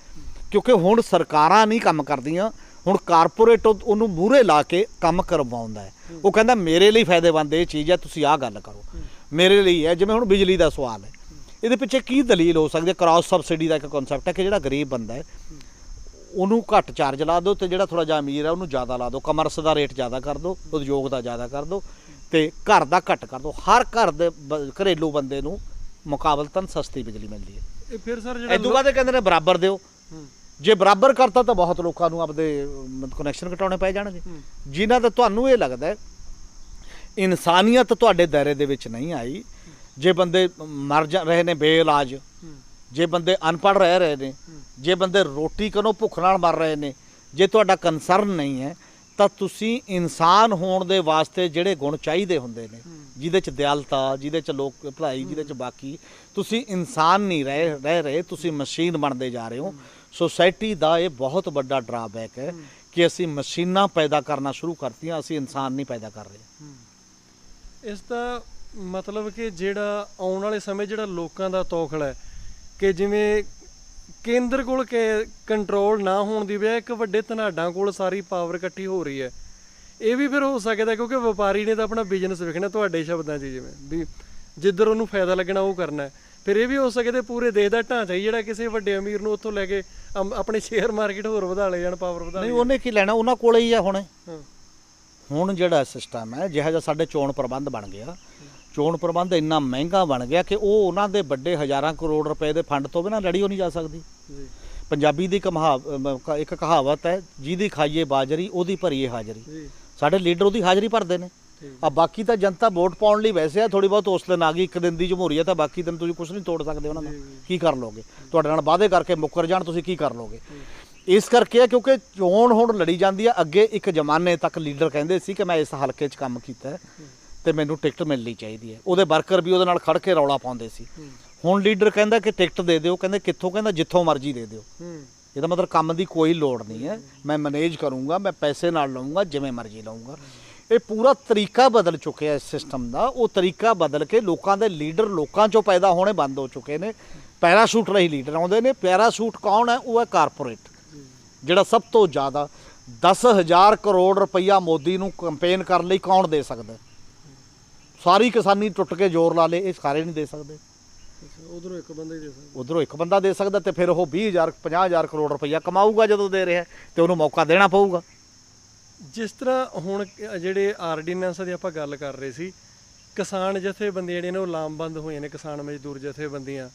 ਕਿਉਂਕਿ ਹੁਣ ਸਰਕਾਰਾਂ ਨਹੀਂ ਕੰਮ ਕਰਦੀਆਂ, ਹੁਣ ਕਾਰਪੋਰੇਟ ਉਹਨੂੰ ਮੂਹਰੇ ਲਾ ਕੇ ਕੰਮ ਕਰਵਾਉਂਦਾ ਹੈ। ਉਹ ਕਹਿੰਦਾ ਮੇਰੇ ਲਈ ਫਾਇਦੇਮੰਦ ਇਹ ਚੀਜ਼ ਹੈ, ਤੁਸੀਂ ਆਹ ਗੱਲ ਕਰੋ, ਮੇਰੇ ਲਈ ਹੈ। ਜਿਵੇਂ ਹੁਣ ਬਿਜਲੀ ਦਾ ਸਵਾਲ ਹੈ, ਇਹਦੇ ਪਿੱਛੇ ਕੀ ਦਲੀਲ ਹੋ ਸਕਦੀ ਹੈ? ਕ੍ਰਾਸ ਸਬਸਿਡੀ ਦਾ ਇੱਕ ਕਨਸੈਪਟ ਹੈ ਕਿ ਜਿਹੜਾ ਗਰੀਬ ਬੰਦਾ ਹੈ ਉਹਨੂੰ ਘੱਟ ਚਾਰਜ ਲਾ ਦਿਓ ਤੇ ਜਿਹੜਾ ਥੋੜ੍ਹਾ ਜਿਹਾ ਅਮੀਰ ਹੈ ਉਹਨੂੰ ਜ਼ਿਆਦਾ ਲਾ ਦਿਓ, ਕਮਰਸ ਦਾ ਰੇਟ ਜ਼ਿਆਦਾ ਕਰ ਦਿਓ, ਉਦਯੋਗ ਦਾ ਜ਼ਿਆਦਾ ਕਰ ਦਿਓ ਤੇ ਘਰ ਦਾ ਘੱਟ ਕਰ ਦਿਓ। ਹਰ ਘਰ ਦੇ ਘਰੇਲੂ ਬੰਦੇ ਨੂੰ ਮੁਕਾਬਲਤਨ ਸਸਤੀ ਬਿਜਲੀ ਮਿਲਦੀ ਹੈ। ਇਹ ਫਿਰ ਸਰ ਜਿਹੜਾ ਇਦੋਂ ਬਾਅਦ ਕਹਿੰਦੇ ਨੇ ਬਰਾਬਰ ਦਿਓ, ਜੇ ਬਰਾਬਰ ਕਰਤਾ ਤਾਂ ਬਹੁਤ ਲੋਕਾਂ ਨੂੰ ਆਪਦੇ ਕਨੈਕਸ਼ਨ ਘਟਾਉਣੇ ਪੈ ਜਾਣਗੇ, ਜਿਨ੍ਹਾਂ ਦਾ ਤੁਹਾਨੂੰ ਇਹ ਲੱਗਦਾ ਹੈ ਇਨਸਾਨੀਅਤ ਤੁਹਾਡੇ ਦਾਇਰੇ ਦੇ ਵਿੱਚ ਨਹੀਂ ਆਈ। ਜੇ ਬੰਦੇ ਮਰ ਜਾ ਰਹੇ ਨੇ ਬੇਇਲਾਜ, ਜੇ ਬੰਦੇ ਅਨਪੜ੍ਹ ਰਹਿ ਰਹੇ ਨੇ, ਜੇ ਬੰਦੇ ਰੋਟੀ ਕਨੋਂ ਭੁੱਖ ਨਾਲ ਮਰ ਰਹੇ ਨੇ, ਜੇ ਤੁਹਾਡਾ ਕੰਸਰਨ ਨਹੀਂ ਹੈ ਤਾਂ ਤੁਸੀਂ ਇਨਸਾਨ ਹੋਣ ਦੇ ਵਾਸਤੇ ਜਿਹੜੇ ਗੁਣ ਚਾਹੀਦੇ ਹੁੰਦੇ ਨੇ, ਜਿਹਦੇ 'ਚ ਦਿਆਲਤਾ, ਜਿਹਦੇ 'ਚ ਲੋਕ ਭਲਾਈ, ਜਿਹਦੇ 'ਚ ਬਾਕੀ, ਤੁਸੀਂ ਇਨਸਾਨ ਨਹੀਂ ਰਹਿ ਰਹੇ, ਤੁਸੀਂ ਮਸ਼ੀਨ ਬਣਦੇ ਜਾ ਰਹੇ ਹੋ। ਸੋਸਾਇਟੀ ਦਾ ਇਹ ਬਹੁਤ ਵੱਡਾ ਡਰਾਬੈਕ ਹੈ ਕਿ ਅਸੀਂ ਮਸ਼ੀਨਾਂ ਪੈਦਾ ਕਰਨਾ ਸ਼ੁਰੂ ਕਰਤੀਆਂ, ਅਸੀਂ ਇਨਸਾਨ ਨਹੀਂ ਪੈਦਾ ਕਰ ਰਹੇ। ਇਸ ਦਾ ਮਤਲਬ ਕਿ ਜਿਹੜਾ ਆਉਣ ਵਾਲੇ ਸਮੇਂ ਜਿਹੜਾ ਲੋਕਾਂ ਦਾ ਤੌਖਲ ਹੈ ਕਿ ਜਿਵੇਂ ਕੇਂਦਰ ਕੋਲ ਕੰਟਰੋਲ ਨਾ ਹੋਣ ਦੀ ਬਜਾਏ ਇੱਕ ਵੱਡੇ ਧਨਾਡਾਂ ਕੋਲ ਸਾਰੀ ਪਾਵਰ ਇਕੱਠੀ ਹੋ ਰਹੀ ਹੈ, ਇਹ ਵੀ ਫਿਰ ਹੋ ਸਕਦਾ ਕਿਉਂਕਿ ਵਪਾਰੀ ਨੇ ਤਾਂ ਆਪਣਾ ਬਿਜ਼ਨਸ ਵੇਖਣਾ, ਤੁਹਾਡੇ ਸ਼ਬਦਾਂ 'ਚ ਜਿਵੇਂ ਵੀ ਜਿੱਧਰ ਉਹਨੂੰ ਫਾਇਦਾ ਲੱਗਣਾ ਉਹ ਕਰਨਾ। ਫਿਰ ਇਹ ਵੀ ਹੋ ਸਕਦਾ ਪੂਰੇ ਦੇਸ਼ ਦਾ ਢਾਂਚਾ ਹੀ ਜਿਹੜਾ ਕਿਸੇ ਵੱਡੇ ਅਮੀਰ ਨੂੰ ਉੱਥੋਂ ਲੈ ਕੇ ਆਪਣੇ ਸ਼ੇਅਰ ਮਾਰਕੀਟ ਹੋਰ ਵਧਾ ਲਏ ਜਾਣ, ਪਾਵਰ ਵਧਾ ਨਹੀਂ, ਉਹਨੇ ਕੀ ਲੈਣਾ, ਉਹਨਾਂ ਕੋਲੇ ਹੀ ਆ ਹੁਣ ਜਿਹੜਾ ਸਿਸਟਮ ਹੈ ਜਿਹੋ ਜਿਹਾ ਸਾਡੇ ਚੋਣ ਪ੍ਰਬੰਧ ਬਣ ਗਿਆ, ਚੋਣ ਪ੍ਰਬੰਧ ਇੰਨਾ ਮਹਿੰਗਾ ਬਣ ਗਿਆ ਕਿ ਉਹ ਉਹਨਾਂ ਦੇ ਵੱਡੇ ਹਜ਼ਾਰਾਂ ਕਰੋੜ ਰੁਪਏ ਦੇ ਫੰਡ ਤੋਂ ਬਿਨਾਂ ਲੜੀ ਹੋ ਨਹੀਂ ਜਾ ਸਕਦੀ। ਪੰਜਾਬੀ ਦੀ ਇੱਕ ਕਹਾਵਤ ਹੈ, ਜਿਹਦੀ ਖਾਈਏ ਬਾਜਰੀ ਉਹਦੀ ਭਰੀਏ ਹਾਜ਼ਰੀ। ਸਾਡੇ ਲੀਡਰ ਉਹਦੀ ਹਾਜ਼ਰੀ ਭਰਦੇ ਨੇ। ਆ ਬਾਕੀ ਤਾਂ ਜਨਤਾ ਵੋਟ ਪਾਉਣ ਲਈ ਵੈਸੇ ਆ, ਥੋੜੀ ਬਹੁਤ ਉਸ ਦਿਨ ਆ ਗਈ, ਇੱਕ ਦਿਨ ਦੀ ਜਮਹੂਰੀਅਤ ਹੈ, ਬਾਕੀ ਦਿਨ ਤੁਸੀਂ ਕੁਝ ਨਹੀਂ ਤੋੜ ਸਕਦੇ ਉਹਨਾਂ ਦਾ। ਕੀ ਕਰ ਲੋਗੇ? ਤੁਹਾਡੇ ਨਾਲ ਵਾਅਦੇ ਕਰਕੇ ਮੁੱਕਰ ਜਾਣ, ਤੁਸੀਂ ਕੀ ਕਰ ਲੋਗੇ? ਇਸ ਕਰਕੇ ਆ ਕਿਉਂਕਿ ਚੋਣ ਹੁਣ ਲੜੀ ਜਾਂਦੀ ਆ। ਅੱਗੇ ਇੱਕ ਜ਼ਮਾਨੇ ਤੱਕ ਲੀਡਰ ਕਹਿੰਦੇ ਸੀ ਕਿ ਮੈਂ ਇਸ ਹਲਕੇ 'ਚ ਕੰਮ ਕੀਤਾ ਤੇ ਮੈਨੂੰ ਟਿਕਟ ਮਿਲਣੀ ਚਾਹੀਦੀ ਹੈ, ਉਹਦੇ ਵਰਕਰ ਵੀ ਉਹਦੇ ਨਾਲ ਖੜ ਕੇ ਰੌਲਾ ਪਾਉਂਦੇ ਸੀ। ਹੁਣ ਲੀਡਰ ਕਹਿੰਦਾ ਕਿ ਟਿਕਟ ਦੇ ਦਿਓ, ਕਹਿੰਦੇ ਕਿੱਥੋਂ? ਕਹਿੰਦਾ ਜਿੱਥੋਂ ਮਰਜ਼ੀ ਦੇ ਦਿਓ। ਇਹਦਾ ਮਤਲਬ ਕੰਮ ਦੀ ਕੋਈ ਲੋੜ ਨਹੀਂ ਹੈ, ਮੈਂ ਮੈਨੇਜ ਕਰੂੰਗਾ, ਮੈਂ ਪੈਸੇ ਨਾਲ ਲਊਂਗਾ, ਜਿਵੇਂ ਮਰਜ਼ੀ ਲਊਂਗਾ। ਇਹ ਪੂਰਾ ਤਰੀਕਾ ਬਦਲ ਚੁੱਕਿਆ ਇਸ ਸਿਸਟਮ ਦਾ। ਉਹ ਤਰੀਕਾ ਬਦਲ ਕੇ ਲੋਕਾਂ ਦੇ ਲੀਡਰ ਲੋਕਾਂ 'ਚੋਂ ਪੈਦਾ ਹੋਣੇ ਬੰਦ ਹੋ ਚੁੱਕੇ ਨੇ। ਪੈਰਾਸ਼ੂਟ ਰਾਹੀਂ ਲੀਡਰ ਆਉਂਦੇ ਨੇ। ਪੈਰਾਸ਼ੂਟ ਕੌਣ ਹੈ? ਉਹ ਹੈ ਕਾਰਪੋਰੇਟ, ਜਿਹੜਾ ਸਭ ਤੋਂ ਜ਼ਿਆਦਾ 10,000 ਕਰੋੜ ਰੁਪਈਆ ਮੋਦੀ ਨੂੰ ਕੰਪੇਨ ਕਰਨ ਲਈ ਕੌਣ ਦੇ ਸਕਦਾ? ਸਾਰੀ ਕਿਸਾਨੀ ਟੁੱਟ ਕੇ ਜ਼ੋਰ ਲਾ ਲੇ, ਇਹ ਸਾਰੇ ਨਹੀਂ ਦੇ ਸਕਦੇ। ਉਧਰੋਂ ਇੱਕ ਬੰਦਾ ਹੀ ਦੇ ਸਕਦਾ, ਉਧਰੋਂ ਇੱਕ ਬੰਦਾ ਦੇ ਸਕਦਾ, ਤੇ ਫਿਰ ਉਹ 20,000 50,000 ਕਰੋੜ ਰੁਪਈਆ ਕਮਾਊਗਾ ਜਦੋਂ ਦੇ ਰਿਹਾ, ਤੇ ਉਹਨੂੰ ਮੌਕਾ ਦੇਣਾ ਪਊਗਾ। ਜਿਸ ਤਰ੍ਹਾਂ ਹੁਣ ਜਿਹੜੇ ਆਰਡੀਨੈਂਸਾਂ ਦੀ ਆਪਾਂ ਗੱਲ ਕਰ ਰਹੇ ਸੀ, ਕਿਸਾਨ ਜਥੇਬੰਦੀਆਂ ਜਿਹੜੀਆਂ ਨੇ ਉਹ ਲਾਮਬੰਦ ਹੋਈਆਂ ਨੇ, ਕਿਸਾਨ ਮਜ਼ਦੂਰ ਜਥੇਬੰਦੀਆਂ,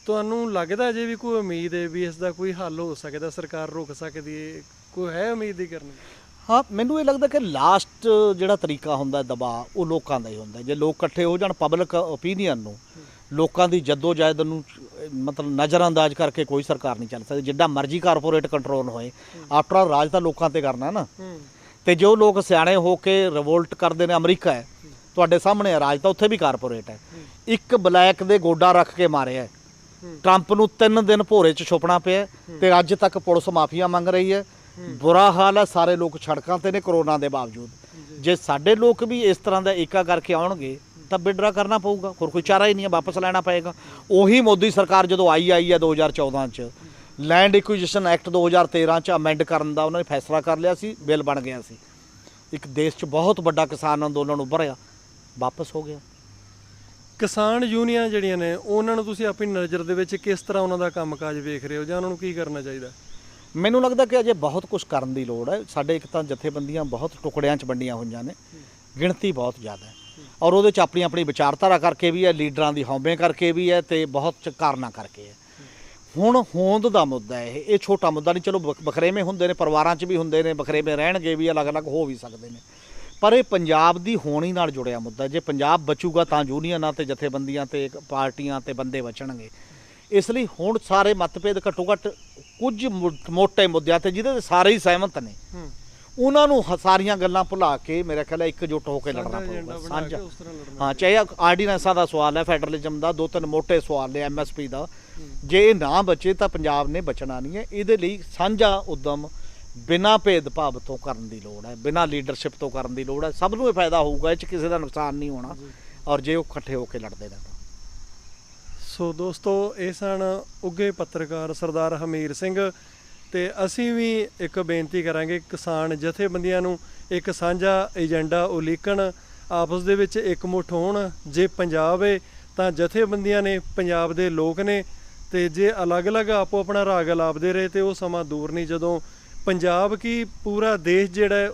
ਤੁਹਾਨੂੰ ਲੱਗਦਾ ਜੇ ਵੀ ਕੋਈ ਉਮੀਦ ਹੈ ਵੀ ਇਸ ਦਾ ਕੋਈ ਹੱਲ ਹੋ ਸਕਦਾ, ਸਰਕਾਰ ਰੋਕ ਸਕਦੀ ਹੈ, ਕੋਈ ਹੈ ਉਮੀਦ ਦੀ ਕਰਨੀ? ਹਾਂ, ਮੈਨੂੰ ਇਹ ਲੱਗਦਾ ਕਿ ਲਾਸਟ ਜਿਹੜਾ ਤਰੀਕਾ ਹੁੰਦਾ ਦਬਾਅ, ਉਹ ਲੋਕਾਂ ਦਾ ਹੀ ਹੁੰਦਾ। ਜੇ ਲੋਕ ਇਕੱਠੇ ਹੋ ਜਾਣ, ਪਬਲਿਕ ਓਪੀਨੀਅਨ ਨੂੰ, ਲੋਕਾਂ ਦੀ ਜੱਦੋ-ਜਹਿਦ ਨੂੰ ਮਤਲਬ ਨਜ਼ਰਅੰਦਾਜ਼ ਕਰਕੇ ਕੋਈ ਸਰਕਾਰ ਨਹੀਂ ਚੱਲ ਸਕਦੀ। ਜਿੱਦਾਂ ਮਰਜ਼ੀ ਕਾਰਪੋਰੇਟ ਕੰਟਰੋਲ ਹੋਏ, ਆਫਟਰ ਆਲ ਰਾਜ ਤਾਂ ਲੋਕਾਂ ਤੇ ਕਰਨਾ ਨਾ। ਤੇ ਜੋ ਲੋਕ ਸਿਆਣੇ ਹੋ ਕੇ ਰਿਵੋਲਟ ਕਰਦੇ ਨੇ, ਅਮਰੀਕਾ ਹੈ ਤੁਹਾਡੇ ਸਾਹਮਣੇ, ਰਾਜ ਤਾਂ ਉੱਥੇ ਵੀ ਕਾਰਪੋਰੇਟ ਹੈ। ਇੱਕ ਬਲੈਕ ਦੇ ਗੋਡਾ ਰੱਖ ਕੇ ਮਾਰਿਆ ਟਰੰਪ ਨੂੰ, 3 ਦਿਨ ਭੋਰੇ 'ਚ ਛੁਪਣਾ ਪਿਆ, ਤੇ ਅੱਜ ਤੱਕ ਪੁਲਿਸ ਮਾਫੀਆ ਮੰਗ ਰਹੀ ਹੈ। ਬੁਰਾ ਹਾਲ ਹੈ, ਸਾਰੇ ਲੋਕ ਸੜਕਾਂ ਤੇ ਨੇ ਕਰੋਨਾ ਦੇ ਬਾਵਜੂਦ। ਜੇ ਸਾਡੇ ਲੋਕ ਵੀ ਇਸ ਤਰ੍ਹਾਂ ਦਾ ਏਕਾ ਕਰਕੇ ਆਉਣਗੇ ਤਾਂ ਵਿਡਰਾ ਕਰਨਾ ਪਊਗਾ, ਹੋਰ ਕੋਈ ਚਾਰਾ ਹੀ ਨਹੀਂ ਹੈ, ਵਾਪਸ ਲੈਣਾ ਪਏਗਾ। ਉਹੀ ਮੋਦੀ ਸਰਕਾਰ ਜਦੋਂ ਆਈ ਹੈ 2014 'ਚ, ਲੈਂਡ ਐਕੁਇਜੀਸ਼ਨ ਐਕਟ 2013 'ਚ ਅਮੈਂਡ ਕਰਨ ਦਾ ਉਹਨਾਂ ਨੇ ਫੈਸਲਾ ਕਰ ਲਿਆ ਸੀ, ਬਿੱਲ ਬਣ ਗਿਆ ਸੀ। ਇੱਕ ਦੇਸ਼ 'ਚ ਬਹੁਤ ਵੱਡਾ ਕਿਸਾਨ ਅੰਦੋਲਨ ਉੱਭਰਿਆ, ਵਾਪਸ ਹੋ ਗਿਆ। ਕਿਸਾਨ ਯੂਨੀਅਨ ਜਿਹੜੀਆਂ ਨੇ ਉਹਨਾਂ ਨੂੰ ਤੁਸੀਂ ਆਪਣੀ ਨਜ਼ਰ ਦੇ ਵਿੱਚ ਕਿਸ ਤਰ੍ਹਾਂ ਉਹਨਾਂ ਦਾ ਕੰਮਕਾਜ ਵੇਖ ਰਹੇ ਹੋ, ਜਾਂ ਉਹਨਾਂ ਨੂੰ ਕੀ ਕਰਨਾ ਚਾਹੀਦਾ? ਮੈਨੂੰ ਲੱਗਦਾ ਕਿ ਅਜੇ ਬਹੁਤ ਕੁਝ ਕਰਨ ਦੀ ਲੋੜ ਹੈ। ਸਾਡੇ ਇੱਕ ਤਾਂ ਜਥੇਬੰਦੀਆਂ ਬਹੁਤ ਟੁਕੜਿਆਂ 'ਚ ਵੰਡੀਆਂ ਹੋਈਆਂ ਨੇ, ਗਿਣਤੀ ਬਹੁਤ ਜ਼ਿਆਦਾ ਹੈ, ਔਰ ਉਹਦੇ 'ਚ ਆਪਣੀ ਆਪਣੀ ਵਿਚਾਰਧਾਰਾ ਕਰਕੇ ਵੀ ਹੈ, ਲੀਡਰਾਂ ਦੀ ਹਉਮੈ ਕਰਕੇ ਵੀ ਹੈ, ਤੇ ਬਹੁਤ ਕਾਰਨਾਂ ਕਰਕੇ ਹੈ। ਹੁਣ ਹੋਂਦ ਦਾ ਮੁੱਦਾ ਹੈ ਇਹ ਛੋਟਾ ਮੁੱਦਾ ਨਹੀਂ। ਚਲੋ ਬਖਰੇਵੇਂ ਹੁੰਦੇ ਨੇ, ਪਰਿਵਾਰਾਂ 'ਚ ਵੀ ਹੁੰਦੇ ਨੇ, ਬਖਰੇਵੇਂ ਰਹਿਣਗੇ ਵੀ, ਅਲੱਗ-ਅਲੱਗ ਹੋ ਵੀ ਸਕਦੇ ਨੇ, ਪਰ ਇਹ ਪੰਜਾਬ ਦੀ ਹੋਣੀ ਨਾਲ ਜੁੜਿਆ ਮੁੱਦਾ। ਜੇ ਪੰਜਾਬ ਬਚੂਗਾ ਤਾਂ ਯੂਨੀਅਨਾਂ ਤੇ ਜਥੇਬੰਦੀਆਂ ਤੇ ਪਾਰਟੀਆਂ ਤੇ ਬੰਦੇ ਬਚਣਗੇ। ਇਸ ਲਈ ਹੁਣ ਸਾਰੇ ਮਤਭੇਦ ਘੱਟੋ ਘੱਟ ਕੁਝ ਮੋਟੇ ਮੁੱਦਿਆਂ ਤੇ ਜਿਹਦੇ ਤੇ ਸਾਰੇ ਹੀ ਸਹਿਮਤ ਨੇ, ਉਹਨਾਂ ਨੂੰ ਸਾਰੀਆਂ ਗੱਲਾਂ ਭੁਲਾ ਕੇ ਮੇਰਾ ਖਿਆਲ ਹੈ ਇਕਜੁੱਟ ਹੋ ਕੇ ਲੜਨਾ ਪਊਗਾ, ਸਾਂਝਾ। ਹਾਂ, ਚਾਹੇ ਆਰਡੀਨੈਂਸਾਂ ਦਾ ਸਵਾਲ ਹੈ, ਫੈਡਰਲਿਜ਼ਮ ਦਾ, 2-3 ਮੋਟੇ ਸਵਾਲ ਨੇ, MSP ਦਾ। ਜੇ ਇਹ ਨਾ ਬਚੇ ਤਾਂ ਪੰਜਾਬ ਨੇ ਬਚਣਾ ਨਹੀਂ ਹੈ। ਇਹਦੇ ਲਈ ਸਾਂਝਾ ਉਦਮ ਬਿਨਾਂ ਭੇਦਭਾਵ ਤੋਂ ਕਰਨ ਦੀ ਲੋੜ ਹੈ, ਬਿਨਾਂ ਲੀਡਰਸ਼ਿਪ ਤੋਂ ਕਰਨ ਦੀ ਲੋੜ ਹੈ। ਸਭ ਨੂੰ ਇਹ ਫਾਇਦਾ ਹੋਊਗਾ, ਇਹ 'ਚ ਕਿਸੇ ਦਾ ਨੁਕਸਾਨ ਨਹੀਂ ਹੋਣਾ, ਔਰ ਜੇ ਉਹ ਇਕੱਠੇ ਹੋ ਕੇ ਲੜਦੇ ਨੇ। ਸੋ ਦੋਸਤੋ, ਇਹ ਸਨ ਉੱਘੇ ਪੱਤਰਕਾਰ ਸਰਦਾਰ ਹਮੀਰ ਸਿੰਘ, ਤੇ ਅਸੀਂ ਵੀ ਇੱਕ ਬੇਨਤੀ ਕਰਾਂਗੇ ਕਿਸਾਨ ਜਥੇਬੰਦੀਆਂ ਨੂੰ ਇੱਕ ਸਾਂਝਾ ਏਜੰਡਾ ਉਲੀਕਣ, ਆਪਸ ਦੇ ਵਿੱਚ ਇਕਮੁੱਠ ਹੋਣ। ਜੇ ਪੰਜਾਬ ਹੈ ਤਾਂ ਜਥੇਬੰਦੀਆਂ ਨੇ, ਪੰਜਾਬ ਦੇ ਲੋਕ ਨੇ, ਤੇ ਜੇ ਅਲੱਗ-ਅਲੱਗ ਆਪੋ ਆਪਣਾ ਰਾਗ ਅਲਾਪਦੇ ਰਹੇ ਤੇ ਉਹ ਸਮਾਂ ਦੂਰ ਨਹੀਂ, ਜਦੋਂ ਪੰਜਾਬ ਕੀ ਪੂਰਾ ਦੇਸ਼ ਜਿਹੜਾ ਹੈ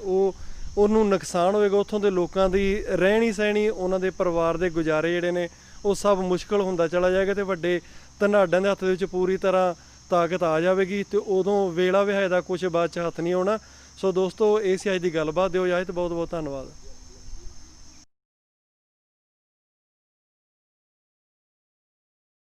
ਉਹਨੂੰ ਨੁਕਸਾਨ ਹੋਏਗਾ। ਉੱਥੋਂ ਦੇ ਲੋਕਾਂ ਦੀ ਰਹਿਣੀ ਸਹਿਣੀ, ਉਹਨਾਂ ਦੇ ਪਰਿਵਾਰ ਦੇ ਗੁਜ਼ਾਰੇ ਜਿਹੜੇ ਨੇ ਉਹ ਸਭ ਮੁਸ਼ਕਲ ਹੁੰਦਾ ਚਲਾ ਜਾਏਗਾ, ਤੇ ਵੱਡੇ ਧਨਾਡਾਂ ਦੇ ਹੱਥ ਦੇ ਵਿੱਚ ਪੂਰੀ ਤਰ੍ਹਾਂ ਤਾਕਤ ਆ ਜਾਵੇਗੀ ਤੇ ਉਦੋਂ ਵੇਲਾ ਵਿਹਾਏ ਦਾ ਕੁਝ ਬਾਅਦ ਚ ਹੱਥ ਨਹੀਂ ਆਉਣਾ। ਸੋ ਦੋਸਤੋ, ਇਹ ਸੀ ਅੱਜ ਦੀ ਗੱਲਬਾਤ। ਦਿਓ ਇਜਾਜ਼ਤ, ਬਹੁਤ ਬਹੁਤ ਧੰਨਵਾਦ।